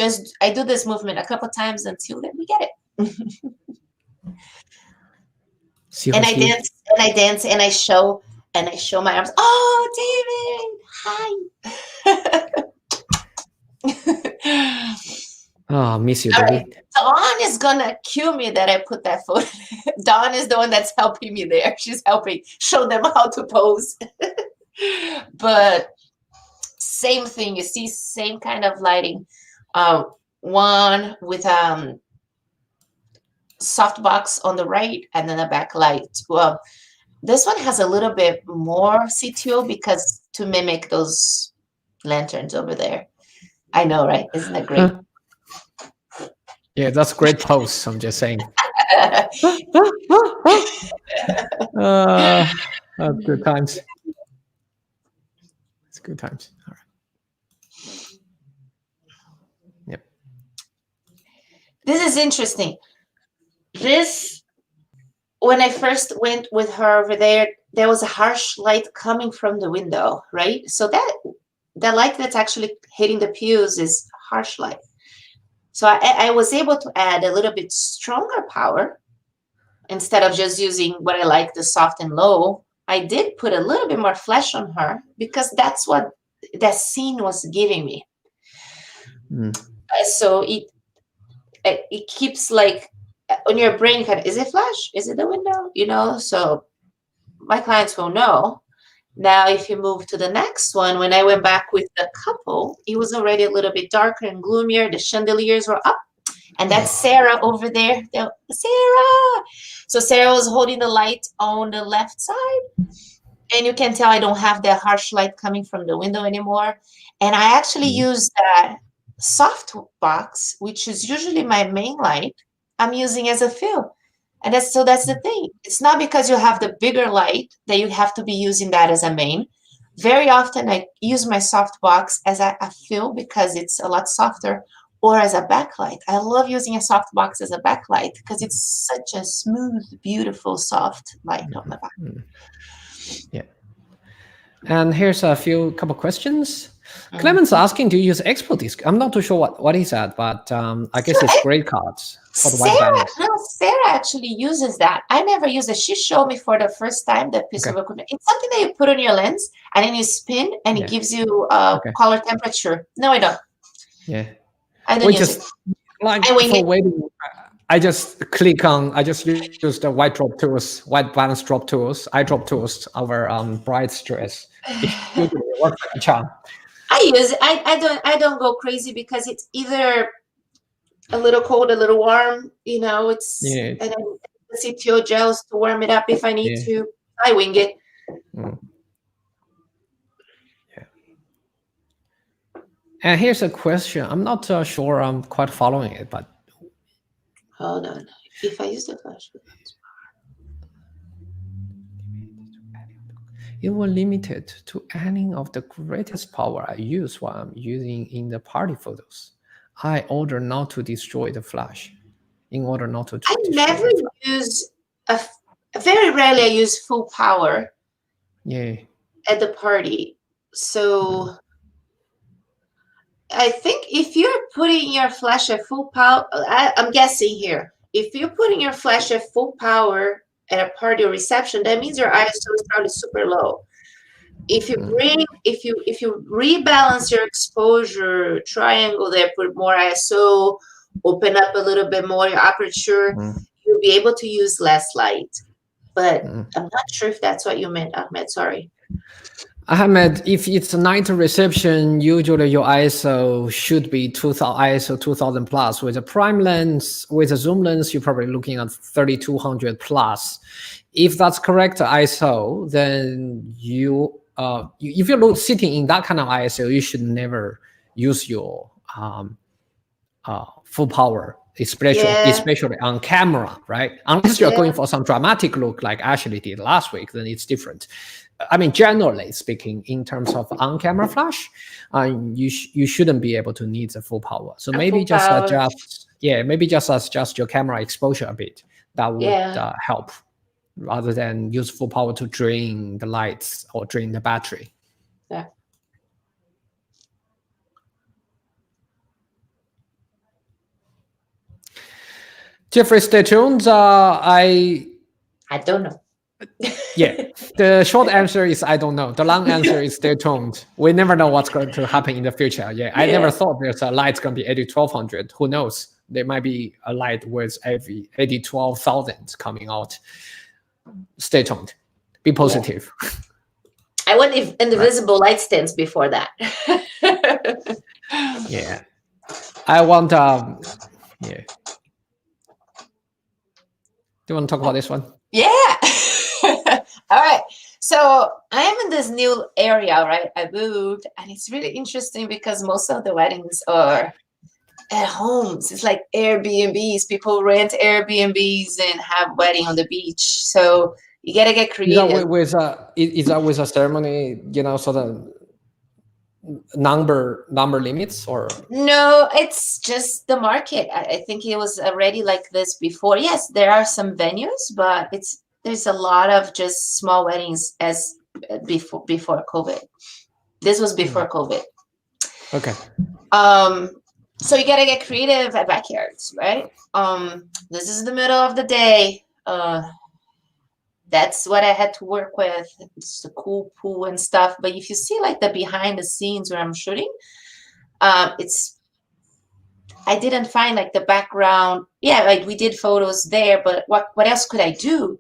do this movement a couple times until we get it. And I dance and I show my arms. Oh, David, hi. Oh, miss you, David. Right. Dawn is gonna cue me that I put that photo. Dawn is the one that's helping me there. She's helping show them how to pose. But same thing, you see, same kind of lighting. One with softbox on the right and then a backlight. Well, this one has a little bit more CTO because to mimic those lanterns over there. I know, right? Isn't that great? Yeah, that's a great pose. I'm just saying. That's good times. It's good times. All right. Yep. This is interesting. When I first went with her over there, there was a harsh light coming from the window, right? So the light that's actually hitting the pews is harsh light. So I was able to add a little bit stronger power instead of just using what I like, the soft and low. I did put a little bit more flash on her because that's what that scene was giving me. So it keeps like on your brain kind of, is it flash? Is it the window? You know, so my clients will know. Now, if you move to the next one, when I went back with the couple, it was already a little bit darker and gloomier. The chandeliers were up. And that's Sarah over there. Sarah! So Sarah was holding the light on the left side. And you can tell I don't have that harsh light coming from the window anymore. And I actually use that soft box, which is usually my main light, I'm using as a fill. And that's the thing. It's not because you have the bigger light that you have to be using that as a main. Very often I use my soft box as a fill because it's a lot softer, or as a backlight. I love using a soft box as a backlight because it's such a smooth, beautiful, soft light on the back. Yeah. And here's a couple questions. Clement's asking, do you use Expo Disc? I'm not too sure what he said, but I guess it's great cards for the white balance. Sarah actually uses that. I never use it. She showed me for the first time the piece of equipment. It's something that you put on your lens and then you spin and it gives you color temperature. No, I don't. Yeah. I don't use it. Like for waiting, I just use the white balance drop tools, eye drop tools over bright stress. It works like a charm. I use it. I don't go crazy because it's either a little cold, a little warm. You know, it's and then the CTO gels to warm it up if I need to. I wing it. Yeah. And here's a question. I'm not sure I'm quite following it, but hold on. If I use the flash. You were limited to any of the greatest power I use while I'm using in the party photos. I order not to destroy the flash. In order not to. I never use very rarely I use full power. Yeah. At the party, so I think if you're putting your flash at full power, I'm guessing here. If you're putting your flash at full power at a party or reception, that means your ISO is probably super low. If you if you rebalance your exposure triangle there, put more ISO, open up a little bit more your aperture, you'll be able to use less light. But I'm not sure if that's what you meant, Ahmed. Sorry. Ahmed, if it's a night reception, usually your ISO should be 2000, ISO 2000 plus. With a prime lens, with a zoom lens, you're probably looking at 3200 plus. If that's correct ISO, then if you're sitting in that kind of ISO, you should never use your full power, Yeah, especially on camera, right? Unless you're going yeah, for some dramatic look like Ashley did last week, then it's different. I mean, generally speaking, in terms of on-camera flash, you shouldn't be able to need the full power. So a maybe full just power. adjust, yeah, maybe just adjust your camera exposure a bit. That would Yeah, help, rather than use full power to drain the lights or drain the battery. yeah. Jeffrey, stay tuned. I don't know. Yeah, the short answer is I don't know. The long answer is stay tuned. We never know what's going to happen in the future. Yeah, I never Yeah. thought there's a light going to be 81200. Who knows? There might be a light with every 812,000 coming out. Stay tuned. Be Yeah. positive. I went Right. invisible light stands before that. Yeah. I want yeah. Do you want to talk about this one? Yeah. All right. So I am in this new area, right? I moved, and it's really interesting because most of the weddings are at homes. It's like Airbnbs. People rent Airbnbs and have wedding on the beach. So you gotta get Is that creative. is that with a ceremony, sort of number limits or No, it's just the market. I think it was already like this before. Yes, there are some venues, but there's a lot of just small weddings as before COVID. This was before COVID. okay. So you gotta get creative at backyards, right? This is the middle of the day. That's what I had to work with. It's a cool pool and stuff. But if you see like the behind the scenes where I'm shooting, it's I didn't find like the background. Yeah, like we did photos there, but what else could I do?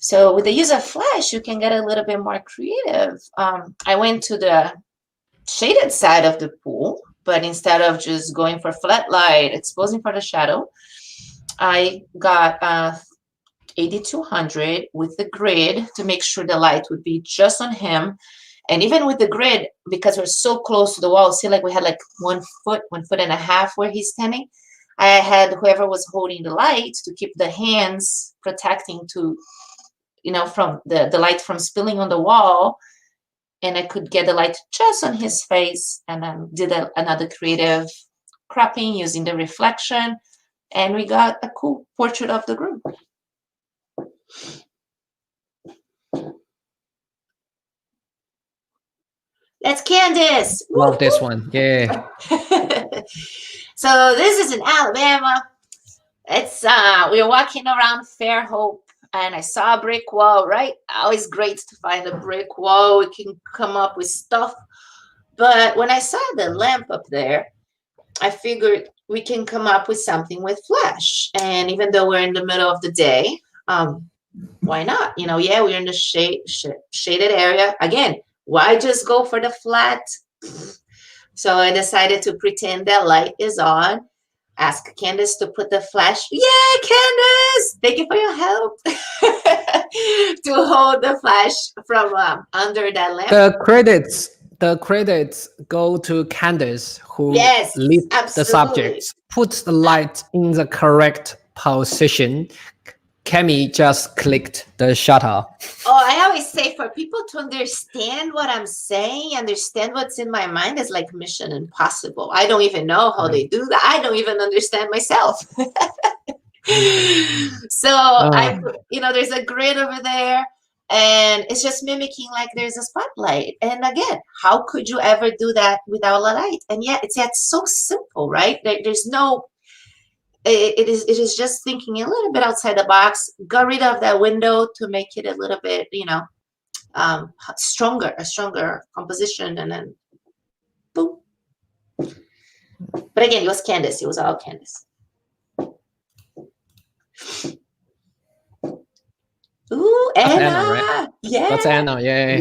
So with the use of flash, you can get a little bit more creative. I went to the shaded side of the pool, but instead of just going for flat light, exposing for the shadow, I got 8200 with the grid to make sure the light would be just on him. And even with the grid, because we're so close to the wall, see, like we had like 1.5 feet where he's standing. I had whoever was holding the light to keep the hands protecting to, from the light from spilling on the wall. And I could get the light just on his face, and then did another creative cropping using the reflection. And we got a cool portrait of the groom. That's Candace. Love this one. Yeah. So this is in Alabama. It's we were walking around Fairhope, and I saw a brick wall, right? Always great to find a brick wall. We can come up with stuff. But when I saw the lamp up there, I figured we can come up with something with flash. And even though we're in the middle of the day, why not? Yeah, we're in the shaded area. Again, why just go for the flat? So I decided to pretend that light is on. Ask Candace to put the flash. Yay, Candace! Thank you for your help. To hold the flash from under that lamp. The credits go to Candace, who Yes, lit the absolutely. subjects, puts the light in the correct position. Cami just clicked the shutter. Oh, I always say for people to understand what I'm saying, understand what's in my mind is like mission impossible. I don't even know how they do that. I don't even understand myself. So there's a grid over there, and it's just mimicking like there's a spotlight. And again, how could you ever do that without a light? And yet it's so simple, right? There's no it is just thinking a little bit outside the box. Got rid of that window to make it a little bit, a stronger composition, and then boom. But again, it was Candace. It was all Candace. Ooh, That's Anna. Anna, right? Yeah. That's Anna. Yeah.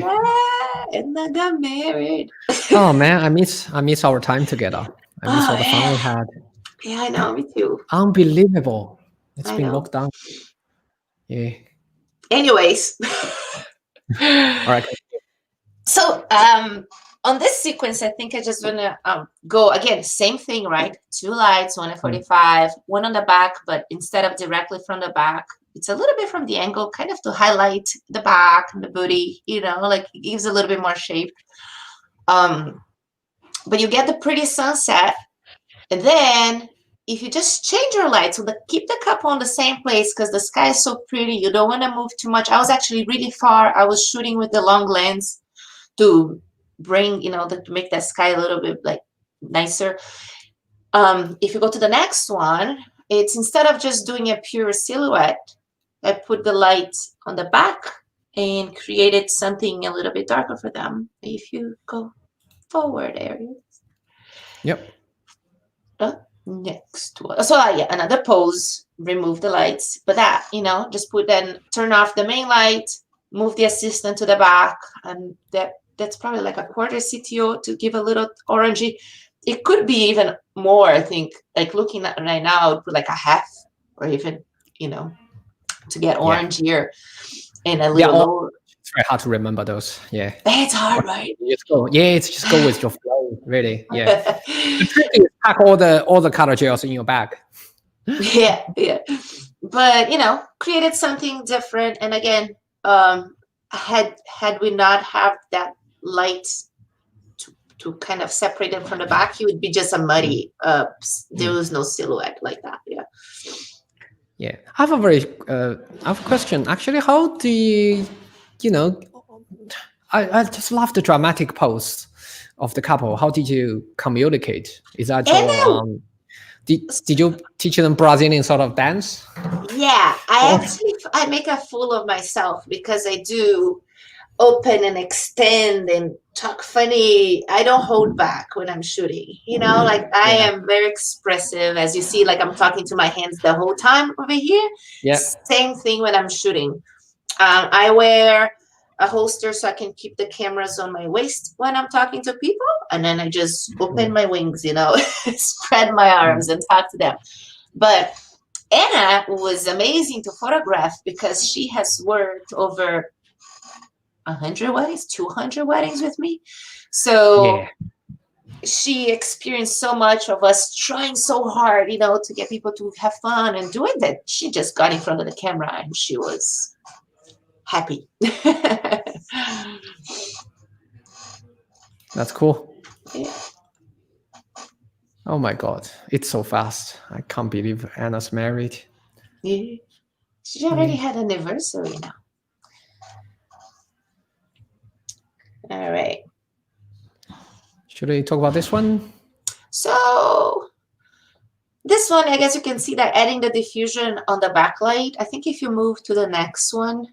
and I got married. Oh man, I miss our time together. I miss Oh all the fun we yeah, had. yeah, I know, me too. Unbelievable. It's I been know. locked down. Yeah. Anyways, All right. so on this sequence, I think I just wanna go again, same thing, right? Two lights, one at 45, one on the back, but instead of directly from the back, it's a little bit from the angle, kind of to highlight the back and the booty, like it gives a little bit more shape. But you get the pretty sunset, and then if you just change your light, so keep the couple on the same place because the sky is so pretty, you don't want to move too much. I was actually really far. I was shooting with the long lens to bring, to make that sky a little bit like nicer. If you go to the next one, it's instead of just doing a pure silhouette, I put the light on the back and created something a little bit darker for them. If you go forward, Ariel. Yep. Next one. So yeah, another pose, remove the lights, but that, just turn off the main light, move the assistant to the back, and that's probably like a quarter CTO to give a little orangey. It could be even more, I think, like looking at right now, I would put like a half or even, to get orangier and a little lower. It's very hard to remember those. Yeah. It's hard, right? It's just go with your flow, really. Yeah. The trick is pack all the color gels in your bag. Yeah. But created something different. And again, had we not have that light to kind of separate them from the back, it would be just a muddy. There was no silhouette like that. Yeah. Yeah, I have a question. Actually, how do you, I just love the dramatic pose of the couple. How did you communicate? Is that your did you teach them Brazilian sort of dance? Yeah, I make a fool of myself because I do open and extend and talk funny. I don't hold back when I'm shooting. Like I am very expressive. As you see, like I'm talking to my hands the whole time over here. Yeah. Same thing when I'm shooting. I wear a holster so I can keep the cameras on my waist when I'm talking to people. And then I just open my wings, spread my arms and talk to them. But Anna was amazing to photograph because she has worked over 100 weddings, 200 weddings with me. So she experienced so much of us trying so hard, to get people to have fun and do it, that she just got in front of the camera and she was happy. That's cool. Yeah. Oh my God, it's so fast. I can't believe Anna's married. Yeah. She already had an anniversary now. All right. Should we talk about this one? So this one, I guess you can see that adding the diffusion on the backlight. I think if you move to the next one,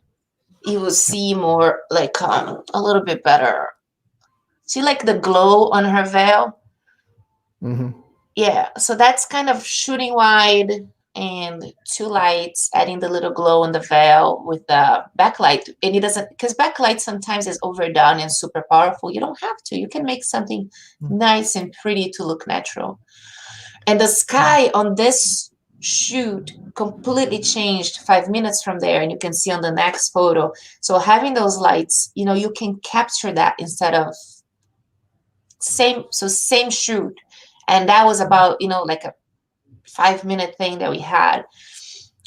you will see more like a little bit better. See like the glow on her veil? Mm-hmm. Yeah, so that's kind of shooting wide and two lights, adding the little glow on the veil with the backlight. And it doesn't, because backlight sometimes is overdone and super powerful. You don't have to. You can make something nice and pretty to look natural. And the sky on this shoot completely changed 5 minutes from there, and you can see on the next photo. So having those lights, you can capture that instead of same shoot. And that was about, like a 5-minute thing that we had.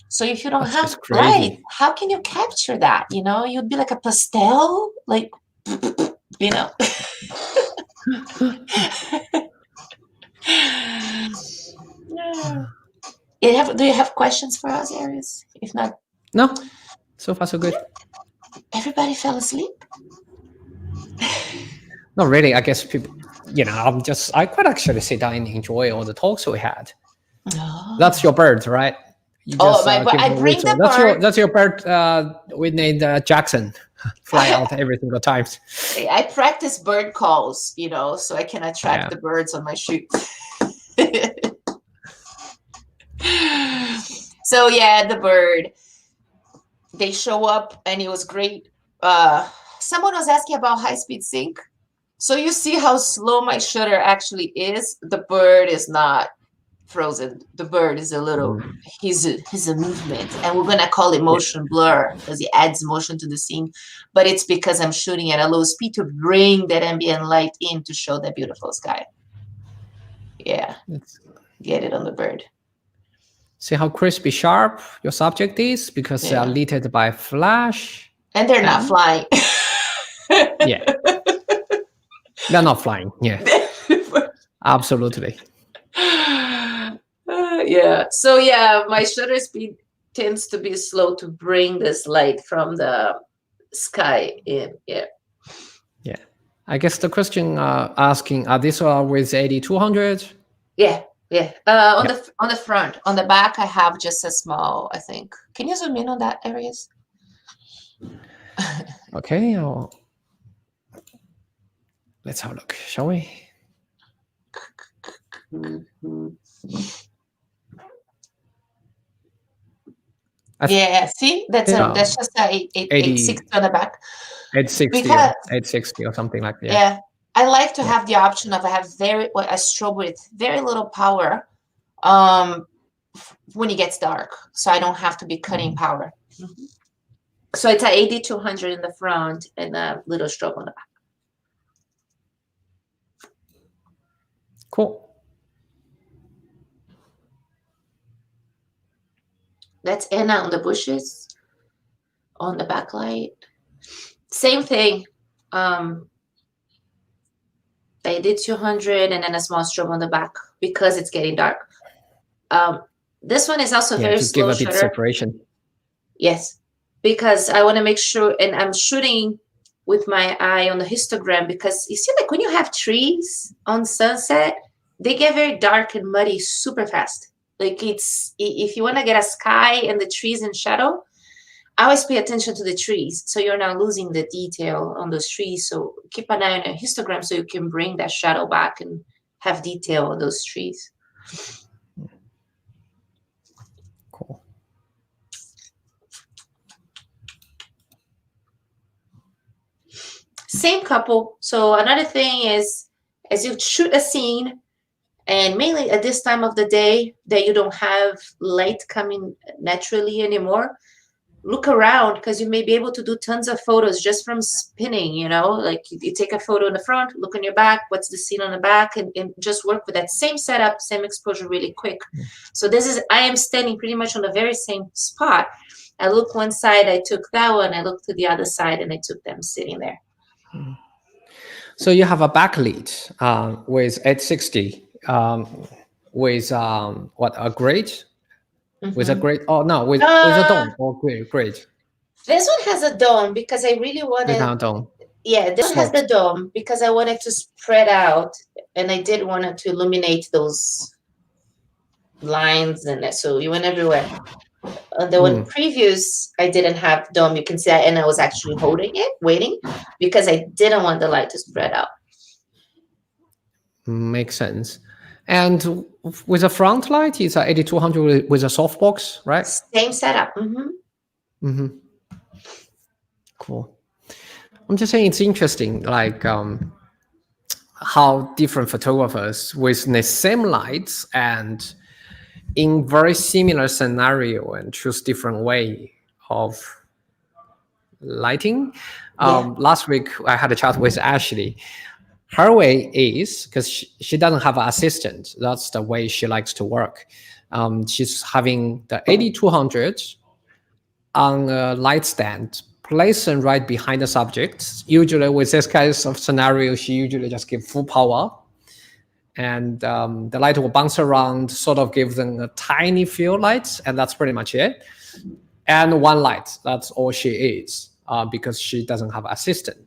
So if you don't have light, how can you capture that? You'd be like a pastel, like, Yeah. Do you have questions for us, Aries? If not, no. So far, so good. Everybody fell asleep. Not really. I guess people. I could actually sit down and enjoy all the talks we had. Oh. That's your bird, right? I bring the bird. That's your bird. We named Jackson. Fly out every single time. I practice bird calls, so I can attract the birds on my shoot. So the bird. They show up, and it was great. Someone was asking about high-speed sync. So you see how slow my shutter actually is. The bird is not frozen. The bird is a little, he's a movement, and we're gonna call it motion blur because it adds motion to the scene. But it's because I'm shooting at a low speed to bring that ambient light in to show that beautiful sky. Yeah, get it on the bird. See how crispy sharp your subject is because they are lit by flash. And they're not flying. Yeah. They're not flying. Yeah. Absolutely. Yeah. So yeah, my shutter speed tends to be slow to bring this light from the sky in. Yeah. Yeah. I guess the question asking, are these with 8200? Yeah. Yeah. On the front, on the back, I have just a small, I think. Can you zoom in on that areas? Okay. Let's have a look, shall we? Yeah, see, that's just a 860 on the back. 860 or something like that. Yeah, I like to have the option of I have a strobe with very little power when it gets dark, so I don't have to be cutting power. So it's a 8200 in the front and a little strobe on the back. Cool. That's Anna on the bushes, on the backlight. Same thing. I did 200 and then a small strobe on the back because it's getting dark. This one is also very slow give a bit separation. Yes, because I want to make sure, and I'm shooting with my eye on the histogram because you see, like when you have trees on sunset, they get very dark and muddy super fast. Like if you want to get a sky and the trees in shadow, I always pay attention to the trees. So you're not losing the detail on those trees. So keep an eye on a histogram so you can bring that shadow back and have detail on those trees. Cool. Same couple. So another thing is, as you shoot a scene, and mainly at this time of the day that you don't have light coming naturally anymore, look around because you may be able to do tons of photos just from spinning, you know, like you take a photo in the front, look on your back, what's the scene on the back, and just work with that same setup, same exposure really quick. So I am standing pretty much on the very same spot. I look one side, I took that one, I looked to the other side, and I took them sitting there. So you have a backlit with 860 with a grade? With a grade? Oh no, with a dome or grade. This one has a dome because I really wanted. Dome. Yeah, this one has the dome because I wanted to spread out, and I did want to illuminate those lines, and so you went everywhere. The one previous, I didn't have dome. You can see, and I was actually holding it, waiting, because I didn't want the light to spread out. Makes sense. And with a front light, it's a 8200 with a softbox, right? Same setup. Cool. I'm just saying it's interesting, like how different photographers with the same lights and in very similar scenario and choose different way of lighting. Last week, I had a chat with Ashley. Her way is, because she doesn't have an assistant, that's the way she likes to work. She's having the 8200 on a light stand, placing right behind the subject. Usually with this kind of scenario, she usually just gives full power. And the light will bounce around, sort of give them a tiny field lights, and that's pretty much it. And one light, that's all she is, because she doesn't have assistant.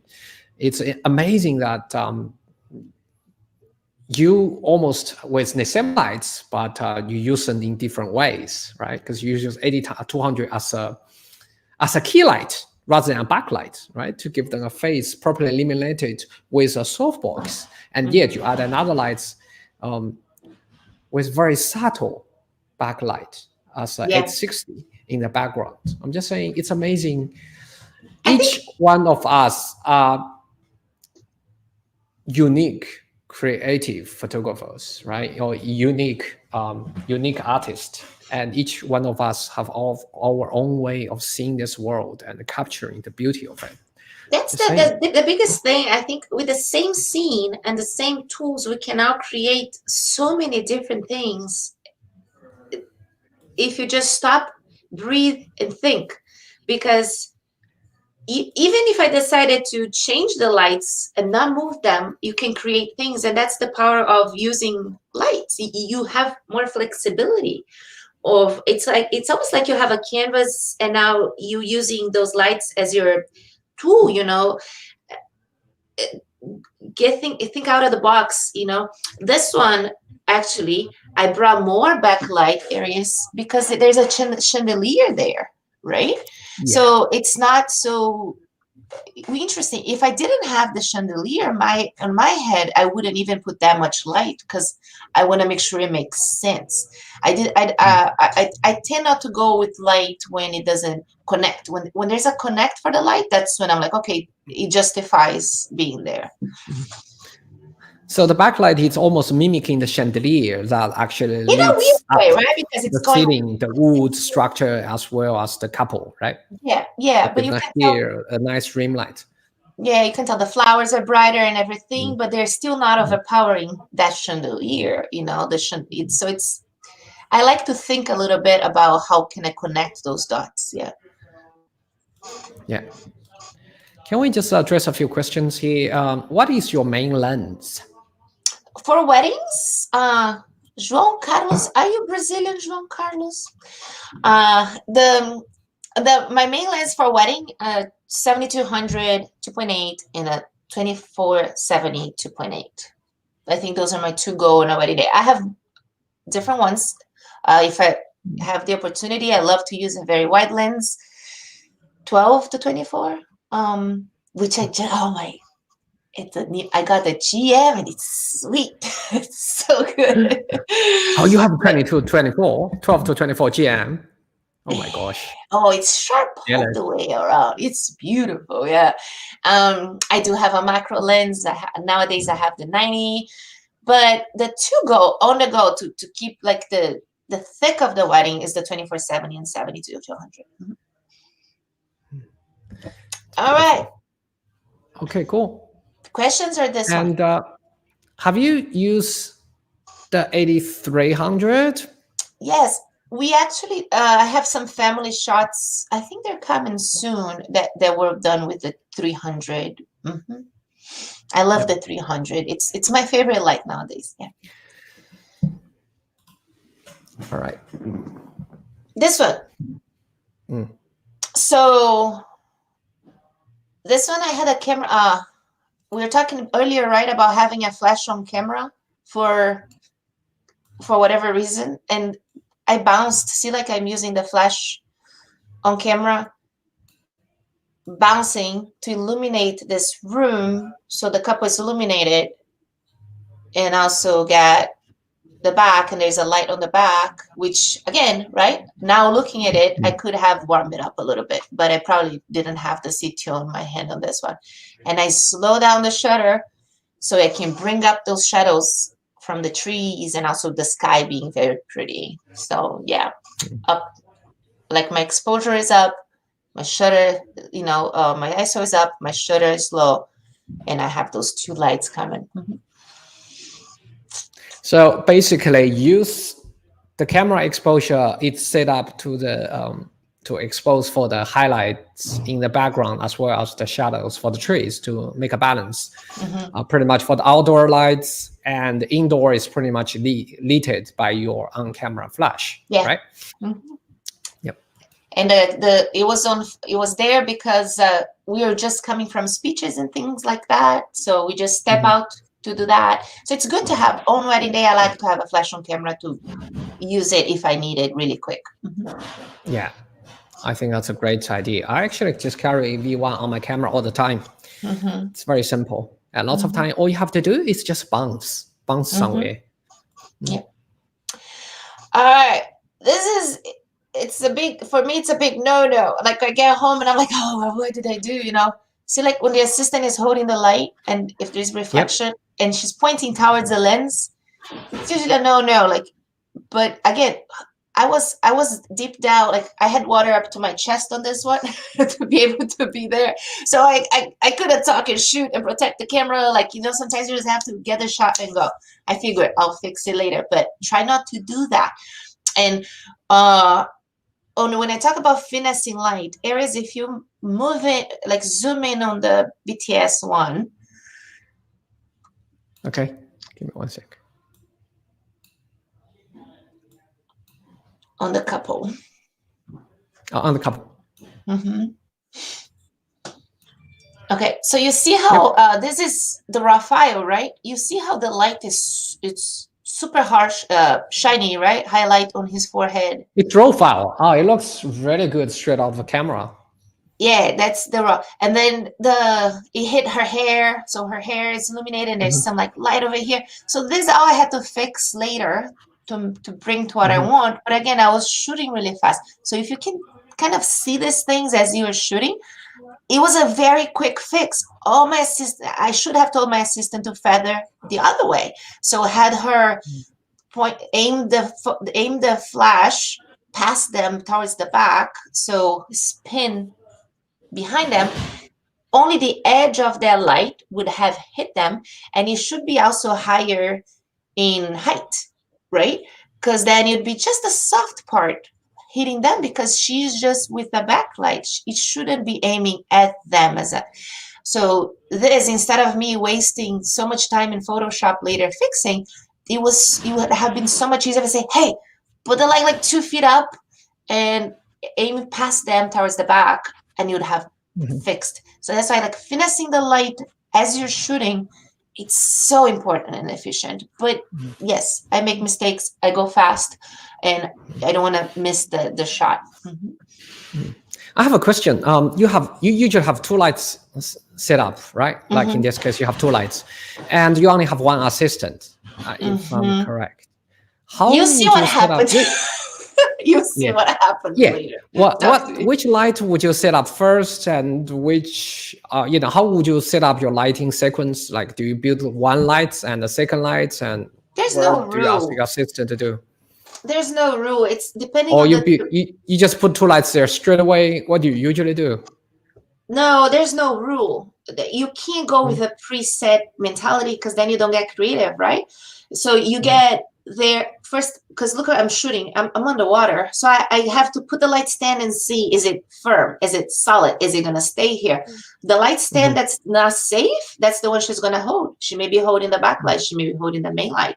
It's amazing that you almost with the same lights, but you use them in different ways, right? Because you use 8200 as a key light rather than a backlight, right? To give them a face properly illuminated with a softbox. And yet you add another light with very subtle backlight as a 860 in the background. I'm just saying it's amazing I think Each one of us are unique creative photographers, right? Or unique artists, and each one of us have all our own way of seeing this world and capturing the beauty of it. that's The same. the biggest thing. I think with the same scene and the same tools, we can now create so many different things if you just stop, breathe, and think. Because even if I decided to change the lights and not move them, you can create things, and that's the power of using lights. You have more flexibility. Of it's almost like you have a canvas, and now you using those lights as your tool. Think out of the box. This one, actually, I brought more backlight areas because there's a chandelier there, right? Yeah. So it's not so interesting. If I didn't have the chandelier on my head, I wouldn't even put that much light because I want to make sure it makes sense. I tend not to go with light when it doesn't connect. When there's a connect for the light, that's when I'm like, okay, it justifies being there. So the backlight is almost mimicking the chandelier that actually In a weird leads up way, right? Because it's the going. ceiling, the wood structure, as well as the couple, right? Yeah. But you can tell. Here a nice rim light. Yeah, you can tell the flowers are brighter and everything, but they're still not overpowering that chandelier. So it's. I like to think a little bit about how can I connect those dots. Yeah. Yeah. Can we just address a few questions here? What is your main lens? For weddings, João Carlos, are you Brazilian, João Carlos? My main lens for wedding, 7200 2.8 and a 2470 2.8. I think those are my two go on a wedding day. I have different ones. If I have the opportunity, I love to use a very wide lens, 12 to 24. Which I got the GM and it's sweet. It's so good. Oh, you have 22, 24, 12 to 24 GM. Oh my gosh. Oh, it's sharp all the way around. It's beautiful. Yeah. I do have a macro lens. Nowadays I have the 90, but the on the go to keep like the thick of the wedding is the 2470 and 72 to 100. All right. Okay, cool. Questions or this one? And have you used the 8300? Yes, we actually have some family shots. I think they're coming soon that were done with the 300. I love the 300. It's my favorite light nowadays. Yeah. All right. This one. So this one, I had a camera. We were talking earlier, right, about having a flash on camera for whatever reason, and I bounced. See, like I'm using the flash on camera, bouncing to illuminate this room, so the cup was illuminated, and also got the back, and there's a light on the back, which again, right now looking at it, I could have warmed it up a little bit, but I probably didn't have the CTO in my hand on this one. And I slow down the shutter so I can bring up those shadows from the trees and also the sky being very pretty. So yeah, up, like my exposure is up, my shutter, my ISO is up, my shutter is low, and I have those two lights coming. So basically, use the camera exposure. It's set up to the to expose for the highlights in the background as well as the shadows for the trees to make a balance. Pretty much for the outdoor lights, and indoor is pretty much lit by your on-camera flash. Yeah. Right. Yep. And it was there because we were just coming from speeches and things like that. So we just step out to do that. So it's good to have on wedding day. I like to have a flash on camera to use it if I need it really quick. Yeah, I think that's a great idea. I actually just carry V1 on my camera all the time. It's very simple. And lots of time, all you have to do is just bounce somewhere. Yeah. All right. This is it's a big, for me, it's a big no. Like I get home and I'm like, oh, what did I do? See, like when the assistant is holding the light and if there's Yep. reflection and she's pointing towards the lens, it's usually a no. Like, but again, I was deep down, like I had water up to my chest on this one to be able to be there. So I couldn't talk and shoot and protect the camera. Like, sometimes you just have to get the shot and go. I figured I'll fix it later, but try not to do that. And when I talk about finessing light, Aries, if you move it, like zoom in on the BTS one. Okay. Give me 1 sec. On the couple. On the couple. Mm-hmm. Okay, so you see how this is the Raphael, right? You see how the light it's super harsh, shiny, right? Highlight on his forehead. It's raw file. Oh, it looks really good straight out of the camera. Yeah, that's the raw. And then it hit her hair, so her hair is illuminated. And there's some like light over here. So this is all I had to fix later to bring to what I want. But again, I was shooting really fast. So if you can kind of see these things as you were shooting, it was a very quick fix. I should have told my assistant to feather the other way. So I had her aim the flash past them towards the back. So spin behind them. Only the edge of their light would have hit them. And it should be also higher in height, right? Because then it'd be just a soft part hitting them because she's just with the backlight. It shouldn't be aiming at them so this, instead of me wasting so much time in Photoshop later fixing, it would have been so much easier to say, hey, put the light like 2 feet up and aim past them towards the back, and you would have fixed. So that's why like finessing the light as you're shooting, it's so important and efficient. But yes, I make mistakes. I go fast, and I don't want to miss the shot. I have a question. You usually have 2 lights set up, right? Like in this case, you have 2 lights, and you only have 1 assistant, if I'm correct. How you see what happens? You see what happens later. Which light would you set up first, and which how would you set up your lighting sequence? Like, do you build 1 light and the second light, and there's no do you ask your assistant to do? There's no rule. It's depending on you just put 2 lights there straight away. What do you usually do? No, there's no rule. You can't go with a preset mentality because then you don't get creative, right? So you get there first, because look, I'm shooting. I'm underwater, so I have to put the light stand and see, is it firm? Is it solid? Is it gonna stay here? The light stand that's not safe, that's the one she's gonna hold. She may be holding the backlight. She may be holding the main light.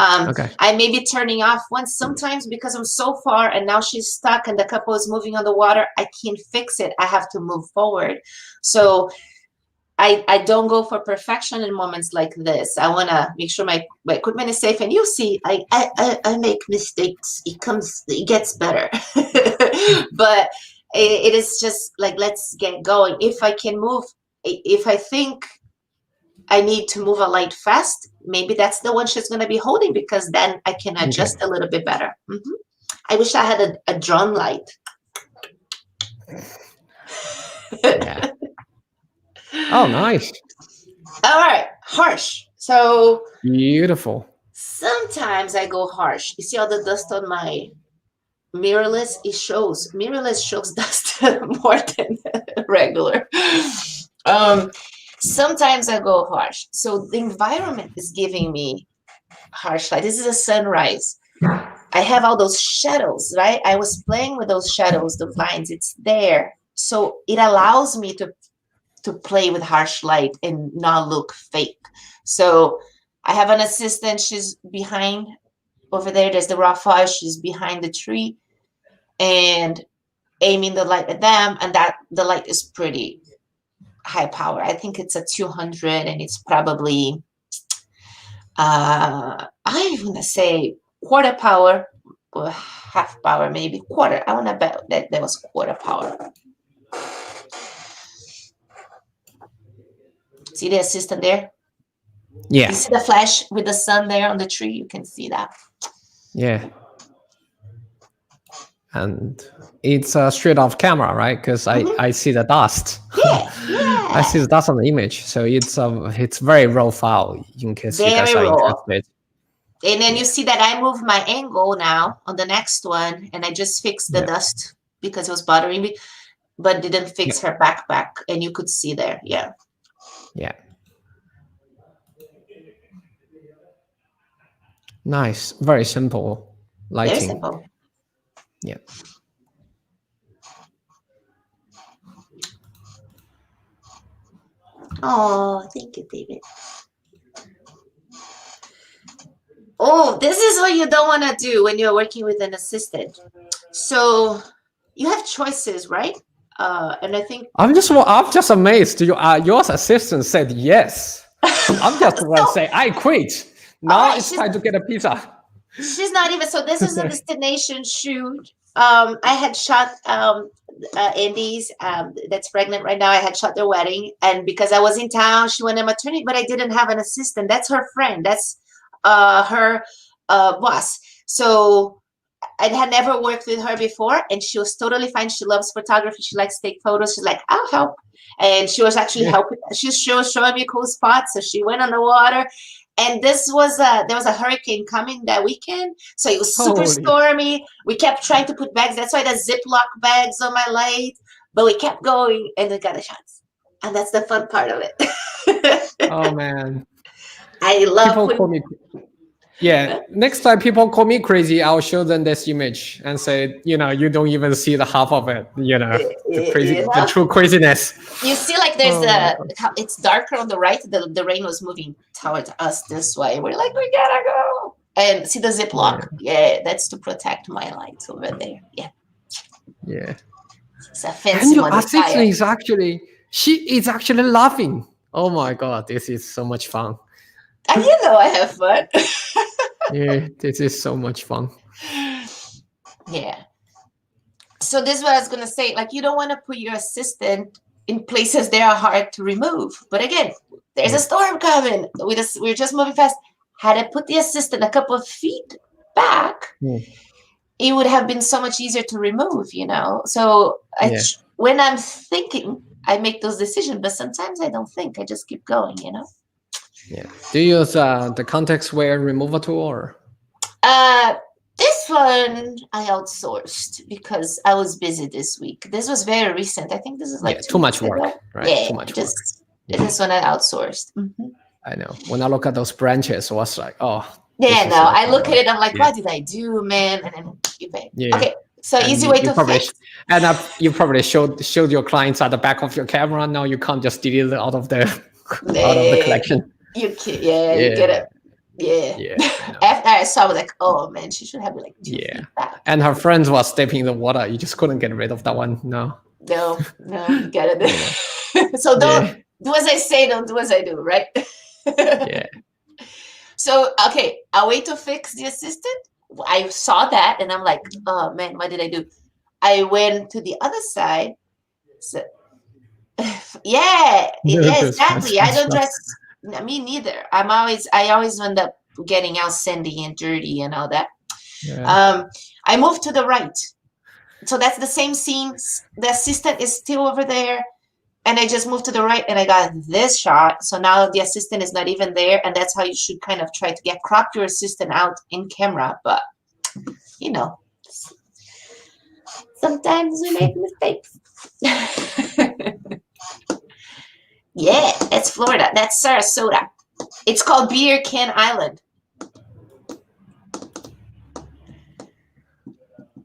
I may be turning off once sometimes because I'm so far and now she's stuck and the couple is moving on the water. I can't fix it. I have to move forward. So I don't go for perfection in moments like this. I want to make sure my equipment is safe. And you see, I make mistakes. It gets better. But it is just like, let's get going. If I can move, if I think I need to move a light fast, maybe that's the one she's going to be holding, because then I can adjust a little bit better. I wish I had a drone light. Yeah. Oh, nice. All right, harsh. So beautiful. Sometimes I go harsh. You see all the dust on my mirrorless? Mirrorless shows dust more than regular. Sometimes I go harsh. So the environment is giving me harsh light. This is a sunrise. I have all those shadows, right? I was playing with those shadows, the lines, it's there. So it allows me to play with harsh light and not look fake. So I have an assistant, she's behind over there. There's the Raphael, she's behind the tree and aiming the light at them. And that the light is pretty high power. I think it's a 200 and it's probably, I want to say quarter power or half power, maybe quarter. I want to bet that was quarter power. See the assistant there? Yeah. You see the flash with the sun there on the tree? You can see that. Yeah. and it's a straight off camera, right? Because I see the dust. Yeah, I see yeah. the dust on the image, so it's very raw file in case you guys Very are raw. interested. And then you Yeah, see that I moved my angle now on the next one, and I just fixed the yeah, dust because it was bothering me, but didn't yeah, fix her backpack, and you could see there. Yeah, yeah. Nice, very simple very lighting. simple. Yeah. Oh, thank you, David. Oh, this is what you don't want to do when you're working with an assistant. So you have choices, right? And I think I'm just amazed. Your assistant said yes. I'm just going to so. say I quit. All Now right, it's time to get a pizza. she's not even. So this is a destination shoot. I had shot Andy's that's pregnant right now. I had shot their wedding, and because I was in town, she wanted maternity, but I didn't have an assistant. That's her friend. That's her boss. So I had never worked with her before, and she was totally fine. She loves photography. She likes to take photos. She's like, I'll help. And she was actually Yeah. helping. She was showing me cool spots. So she went on the water. And there was a hurricane coming that weekend. So it was super Holy. stormy. We kept trying to put bags. That's why the Ziploc bags on my light. But we kept going and we got the shots. And that's the fun part of it. Oh man. I love People call putting. me. Yeah. Next time people call me crazy, I'll show them this image and say, you don't even see the half of it. The true craziness. You see, like there's Oh my it's darker on the right. The rain was moving towards us this way. We're like, we gotta go. And see the Ziploc. Yeah, that's to protect my lights over there. Yeah, Yeah. it's a And fancy your assistant modifier. is actually laughing. Oh my god, this is so much fun. I have fun. Yeah, this is so much fun. Yeah. So this is what I was gonna say. Like, you don't want to put your assistant in places that are hard to remove. But again, there's a storm coming. We're just moving fast. Had I put the assistant a couple of feet back, it would have been so much easier to remove, So when I'm thinking, I make those decisions, but sometimes I don't think. I just keep going, Yeah. Do you use the context-aware remover tool or? This one I outsourced because I was busy this week. This was very recent. I think this is like too much work, right? Yeah, too much work. This one I outsourced. Mm-hmm. I know. When I look at those branches, it was like, oh. Yeah, no. I look at it. I'm like, what did I do, man? And then you pay. Yeah. Okay. So easy way to fix. And you probably showed your clients at the back of your camera. Now you can't just delete it out of the collection. You get it. Yeah. After I saw, I was like, oh man, she should have like 2 feet back. And her friends were stepping in the water. You just couldn't get rid of that one. No, you get it. So don't do as I say, don't do as I do, right? Yeah. So, okay, I'll wait to fix the assistant. I saw that and I'm like, oh man, what did I do? I went to the other side. So, exactly. I don't dress. Me neither. I always end up getting out sandy and dirty and all that. Yeah. I moved to the right. So that's the same scene. The assistant is still over there. And I just moved to the right and I got this shot. So now the assistant is not even there. And that's how you should kind of try to crop your assistant out in camera. But, sometimes we make mistakes. Yeah, that's Florida. That's Sarasota. It's called Beer Can Island.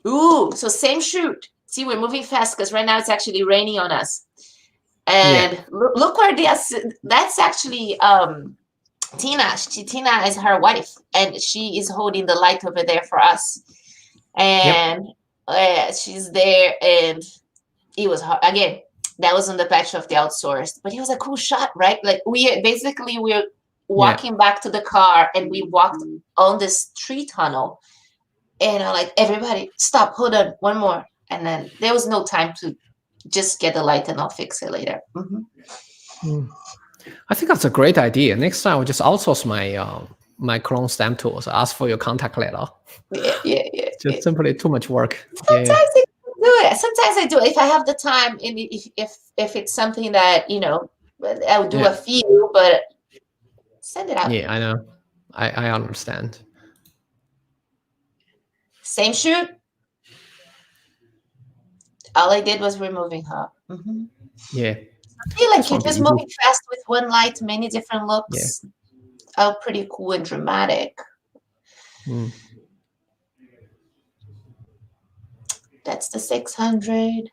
Ooh, so same shoot. See, we're moving fast because right now it's actually raining on us. And look where that's actually Tina. Tina is her wife, and she is holding the light over there for us. And she's there, and it was hard. Again, that was on the patch of the outsourced, but it was a cool shot, right? Like we're walking back to the car, and we walked on this tree tunnel, and I'm like, everybody, stop, hold on, one more, and then there was no time to just get the light, and I'll fix it later. Mm-hmm. I think that's a great idea. Next time, I'll just outsource my clone stamp tools. Ask for your contact letter. Yeah. just simply too much work. Sometimes I do it. Sometimes I do it if I have the time, and if it's something that I would do a few, but send it out. Yeah, I know. I understand. Same shoot. All I did was removing her. Yeah. I feel like you're just moving fast with one light, many different looks. Yeah. Oh, pretty cool and dramatic. That's the 600.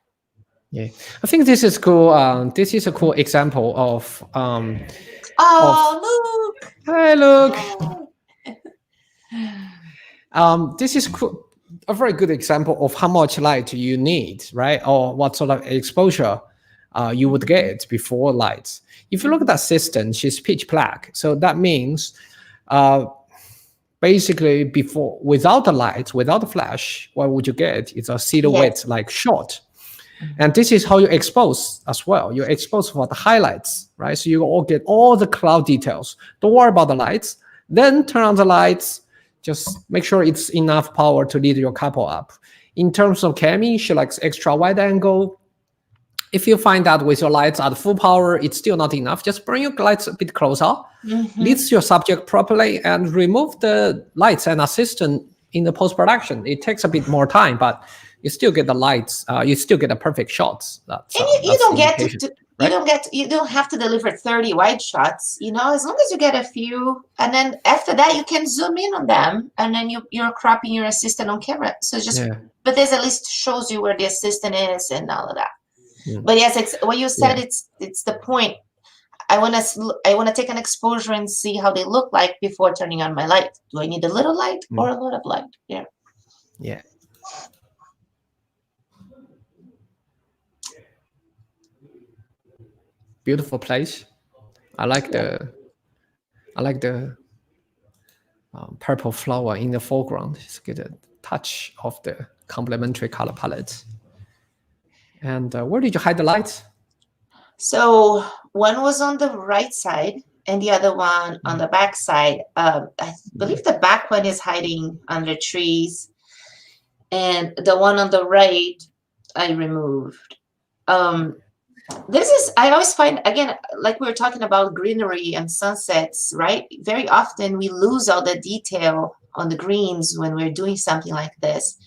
Yeah, I think this is cool. This is a cool example of. Look! Hi, look. This is cool. A very good example of how much light you need, right? Or what sort of exposure you would get before lights. If you look at that system, she's pitch black. So that means basically before, without the lights, without the flash, what would you get? It's a silhouette like shot. And this is how you expose as well. You expose for the highlights, right? So you all get all the cloud details. Don't worry about the lights. Then turn on the lights. Just make sure it's enough power to lead your couple up. In terms of Cami, she likes extra wide angle. If you find that with your lights at full power, it's still not enough, just bring your lights a bit closer, leads your subject properly, and remove the lights and assistant in the post-production. It takes a bit more time, but you still get the lights. You still get the perfect shots. You don't get to right? you don't have to deliver 30 wide shots. As long as you get a few, and then after that you can zoom in on them, and then you're cropping your assistant on camera. So but this at least shows you where the assistant is and all of that. But yes, what you said, it's the point. I want to take an exposure and see how they look like before turning on my light. Do I need a little light or a lot of light? Yeah. Beautiful place. I like the purple flower in the foreground. Just get a touch of the complementary color palette. And where did you hide the lights? So one was on the right side and the other one on the back side. I believe the back one is hiding under trees, and the one on the right I removed. I always find, again, like we were talking about greenery and sunsets, right? Very often we lose all the detail on the greens when we're doing something like this.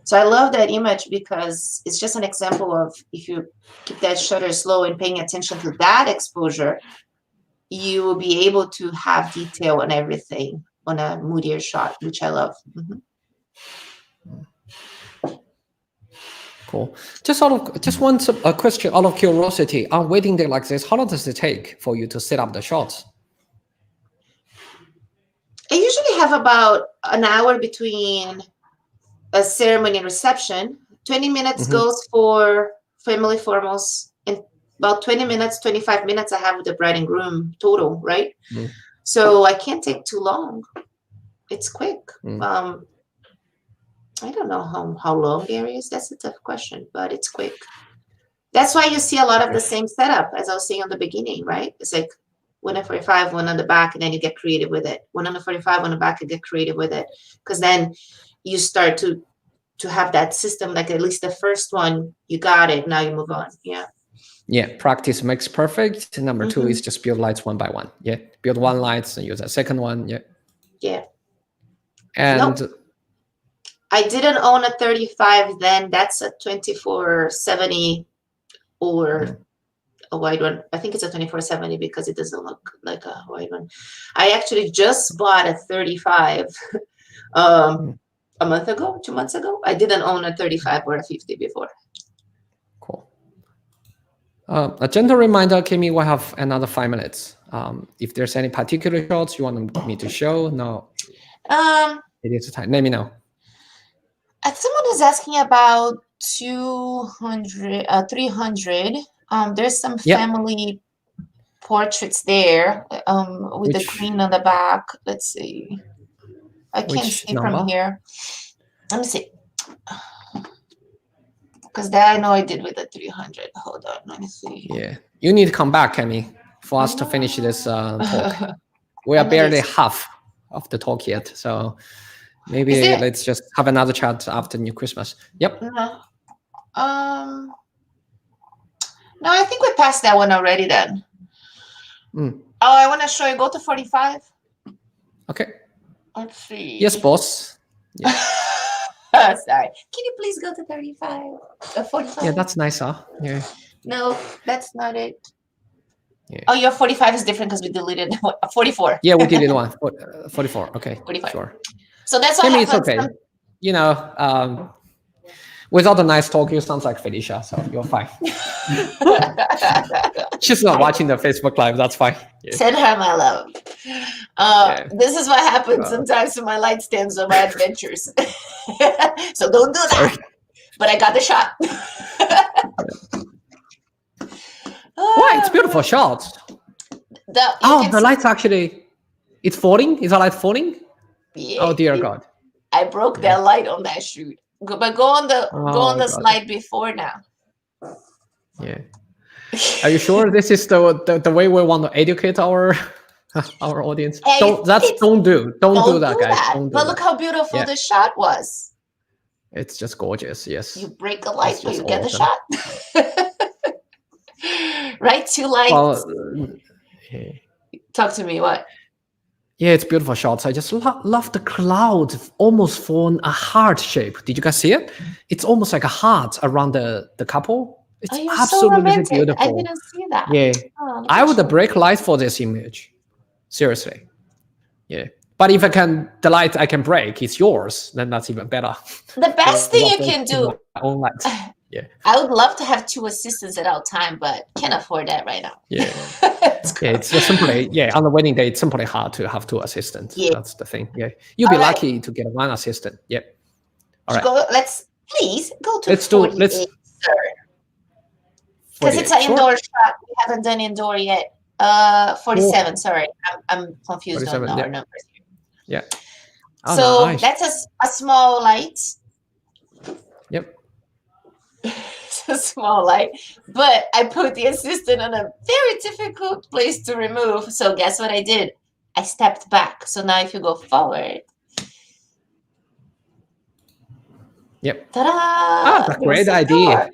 So I love that image because it's just an example of, if you keep that shutter slow and paying attention to that exposure, you will be able to have detail on everything on a moodier shot, which I love. Cool. Just one question out of curiosity. On wedding day like this, how long does it take for you to set up the shots? I usually have about an hour between a ceremony and reception. 20 minutes goes for family formals, and about 20 minutes, 25 minutes I have with the bride and groom total, right? So I can't take too long. It's quick. I don't know how long there is. That's a tough question, but it's quick. That's why you see a lot of the same setup as I was saying on the beginning, right? It's like 1 on 45, 1 on the back, and then you get creative with it. 1 on the 45, 1 on the back, and get creative with it. Because then you start to have that system, like at least the first one, you got it, now you move on. Yeah, practice makes perfect. Number 2 is just build lights one by one. Yeah, build one lights and use a second one. Yeah. And I didn't own a 35 then. That's a 2470 or a wide one. I think it's a 2470 because it doesn't look like a wide one. I actually just bought a 35 a month ago, 2 months ago. I didn't own a 35 or a 50 before. Cool. A gentle reminder, Cami, we have another 5 minutes. If there's any particular shots you want me to show, no. It is time. Let me know. Someone is asking about 200, 300. There's some family portraits there with the green on the back. Let's see. I can't see from here. Let me see. Because that I know I did with the 300. Hold on, let me see. Yeah, you need to come back, Cami, for us to finish this talk. We are barely half of the talk yet, so Maybe let's just have another chat after New Christmas. Yep. No. No, I think we passed that one already then. Mm. Oh, I want to show you. Go to 45. Okay. Let's see. Yes, boss. Yeah. Sorry. Can you please go to 35? 45? Yeah, that's nice, huh? Yeah. No, that's not it. Yeah. Oh, your 45 is different because we deleted 44. Yeah, we did it one. 44. Okay. 45. Sure. So that's what Cami, happens. it's okay. You know, without a nice talk, you sound like Felicia, so you're fine. She's not watching the Facebook Live. That's fine. Yeah. Send her my love. This is what happens sometimes to my light stands on my adventures. So don't do that. Sorry. But I got the shot. Wow, it's beautiful shot. The light's actually, it's falling? Is the light falling? Yeah, oh dear God. I broke that light on that shoot. But go on the slide before now. Yeah. Are you sure this is the way we want to educate our audience? Hey, don't do that, guys. Don't do but that. look how beautiful the shot was. It's just gorgeous. Yes. You break a light, but you get the shot. Right? 2 lights. Well, yeah. Talk to me. What? Yeah, it's beautiful shots. I just love the cloud almost form a heart shape. Did you guys see it? It's almost like a heart around the couple. It's absolutely so beautiful. I didn't see that. Yeah. I would break light for this image. Seriously. Yeah. But if the light I can break, it's yours, then that's even better. The best thing you can do. My own light. Yeah. I would love to have 2 assistants at all time, but can't afford that right now. Yeah. It's just simply, on the wedding day, it's simply hard to have 2 assistants. Yeah. That's the thing. Yeah. You'll be lucky to get 1 assistant. Yep. All right. Let's please go to 48, sir. Because it's an indoor shot. We haven't done indoor yet. 47, sorry. I'm confused on our numbers here. Yeah. Oh, so nice. That's a small light. Yep. It's a small light. But I put the assistant on a very difficult place to remove. So guess what I did? I stepped back. So now if you go forward. Yep. Ta-da! That's a great idea.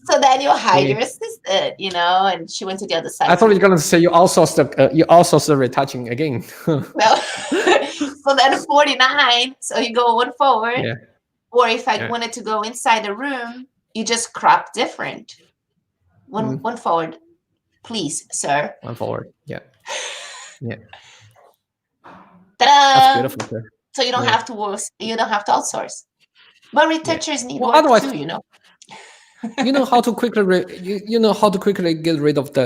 So then you hide your assistant, and she went to the other side. I thought you were going to say you outsourced the retouching again. No. So then 49, so you go 1 forward. Yeah. Or if I wanted to go inside the room, you just crop different. One forward, please, sir. 1 forward. Yeah. Yeah. Ta-da! That's beautiful, sir. So you don't have to outsource. But retouchers need work too, You know how to quickly get rid of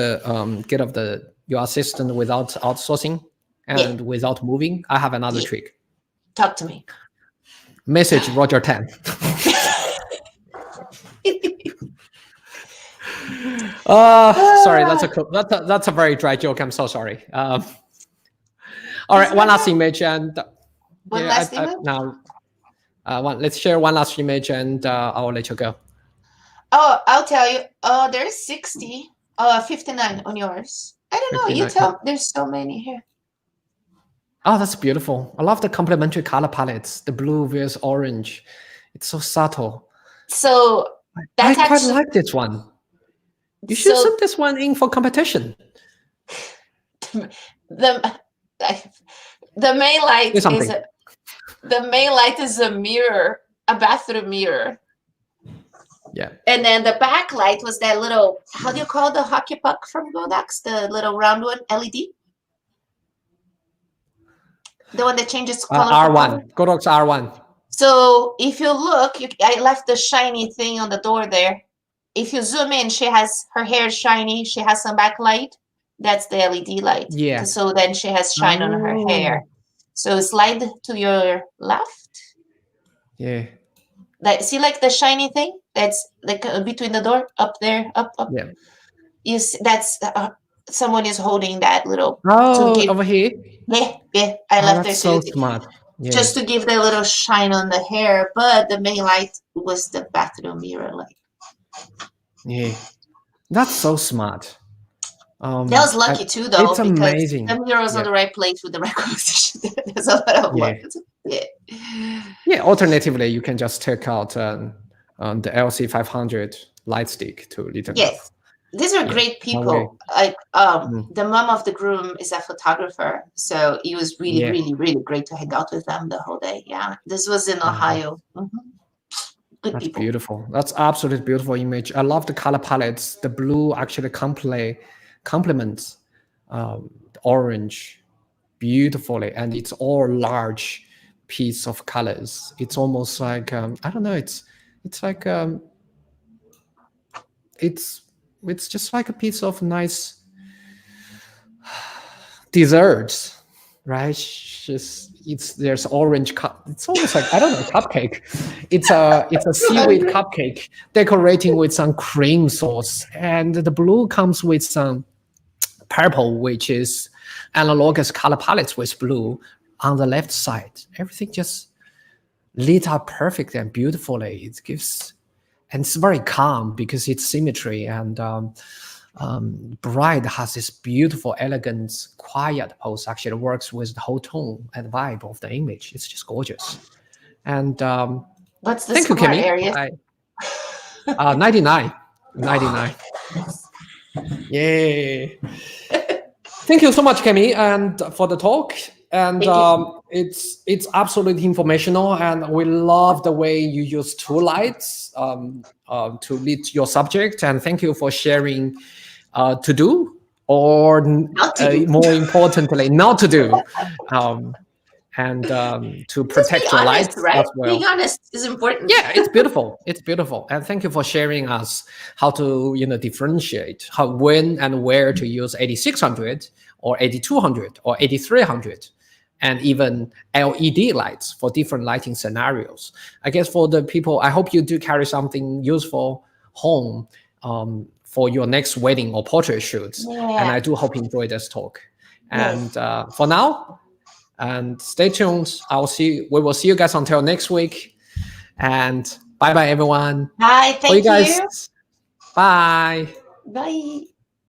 your assistant without outsourcing and without moving. I have another trick. Talk to me. Message Roger 10. Sorry, that's a very dry joke. I'm so sorry. All right, one last image and let's share one last image and I'll let you go. Oh, I'll tell you. Oh, there's 60. 59 on yours. I don't know. 59. You tell. There's so many here. Oh, that's beautiful. I love the complementary color palettes. The blue versus orange. It's so subtle. So I quite like this one. You should send this one in for competition. The main light is a mirror, a bathroom mirror. Yeah. And then the backlight was that little, how do you call the hockey puck from Godox? The little round one, LED? The one that changes color. R1, Godox R1. So if you look, I left the shiny thing on the door there. If you zoom in, her hair is shiny. She has some backlight. That's the LED light. Yeah. So then she has shine on her hair. So slide to your left. Yeah. See, like the shiny thing that's like between the door, up there, up. Yeah. You see, that's someone is holding that little. Over here. Yeah. I left there so smart. Yeah. Just to give that little shine on the hair, but the main light was the bathroom mirror light. Yeah, that's so smart. That was lucky too, though, It's because amazing. Cami was on Yeah, the right place with the right composition. There's a lot of luck. yeah, yeah. Alternatively, you can just take out the LC500 light stick to lit enough. Yes, these are Yeah, great that way. people. Like Mm, the mom of the groom is a photographer, so it was really, yeah. really, really great to hang out with them the whole day. Yeah, this was in Oh, Ohio. Good that's people. beautiful. That's absolutely beautiful image. I love the color palettes. The blue actually complements the orange beautifully, and it's all large piece of colors. It's almost like I don't know. It's like it's it's just like a piece of nice desserts, right? Just it's there's orange cup. It's almost like I don't know cupcake. It's a seaweed cupcake decorating with some cream sauce, and the blue comes with some purple, which is analogous color palettes with blue on the left side. Everything just lit up perfectly and beautifully. It gives, and it's very calm because it's symmetry, and bride has this beautiful, elegant, quiet pose. Actually, works with the whole tone and vibe of the image. It's just gorgeous. And What's the thank you, score, Kemi. Arius? 99, 99. Yay! Thank you so much, Kemi, and for the talk. And it's absolutely informational, and we love the way you use two lights to lead your subject. And thank you for sharing to do, or Not to do. more importantly, not to do, and to Just protect be your honest, lights right? as well. Being honest is important. Yeah, it's beautiful. It's beautiful, and thank you for sharing us how to differentiate how, when, and where to use 8600 or 8200 or 8300, and even LED lights for different lighting scenarios. I guess for the people, I hope you do carry something useful home for your next wedding or portrait shoots. Yeah. And I do hope you enjoy this talk. Yes. And for now, and stay tuned. We will see you guys until next week. And bye bye, everyone. Bye. For you Thank guys. you. Bye. Bye.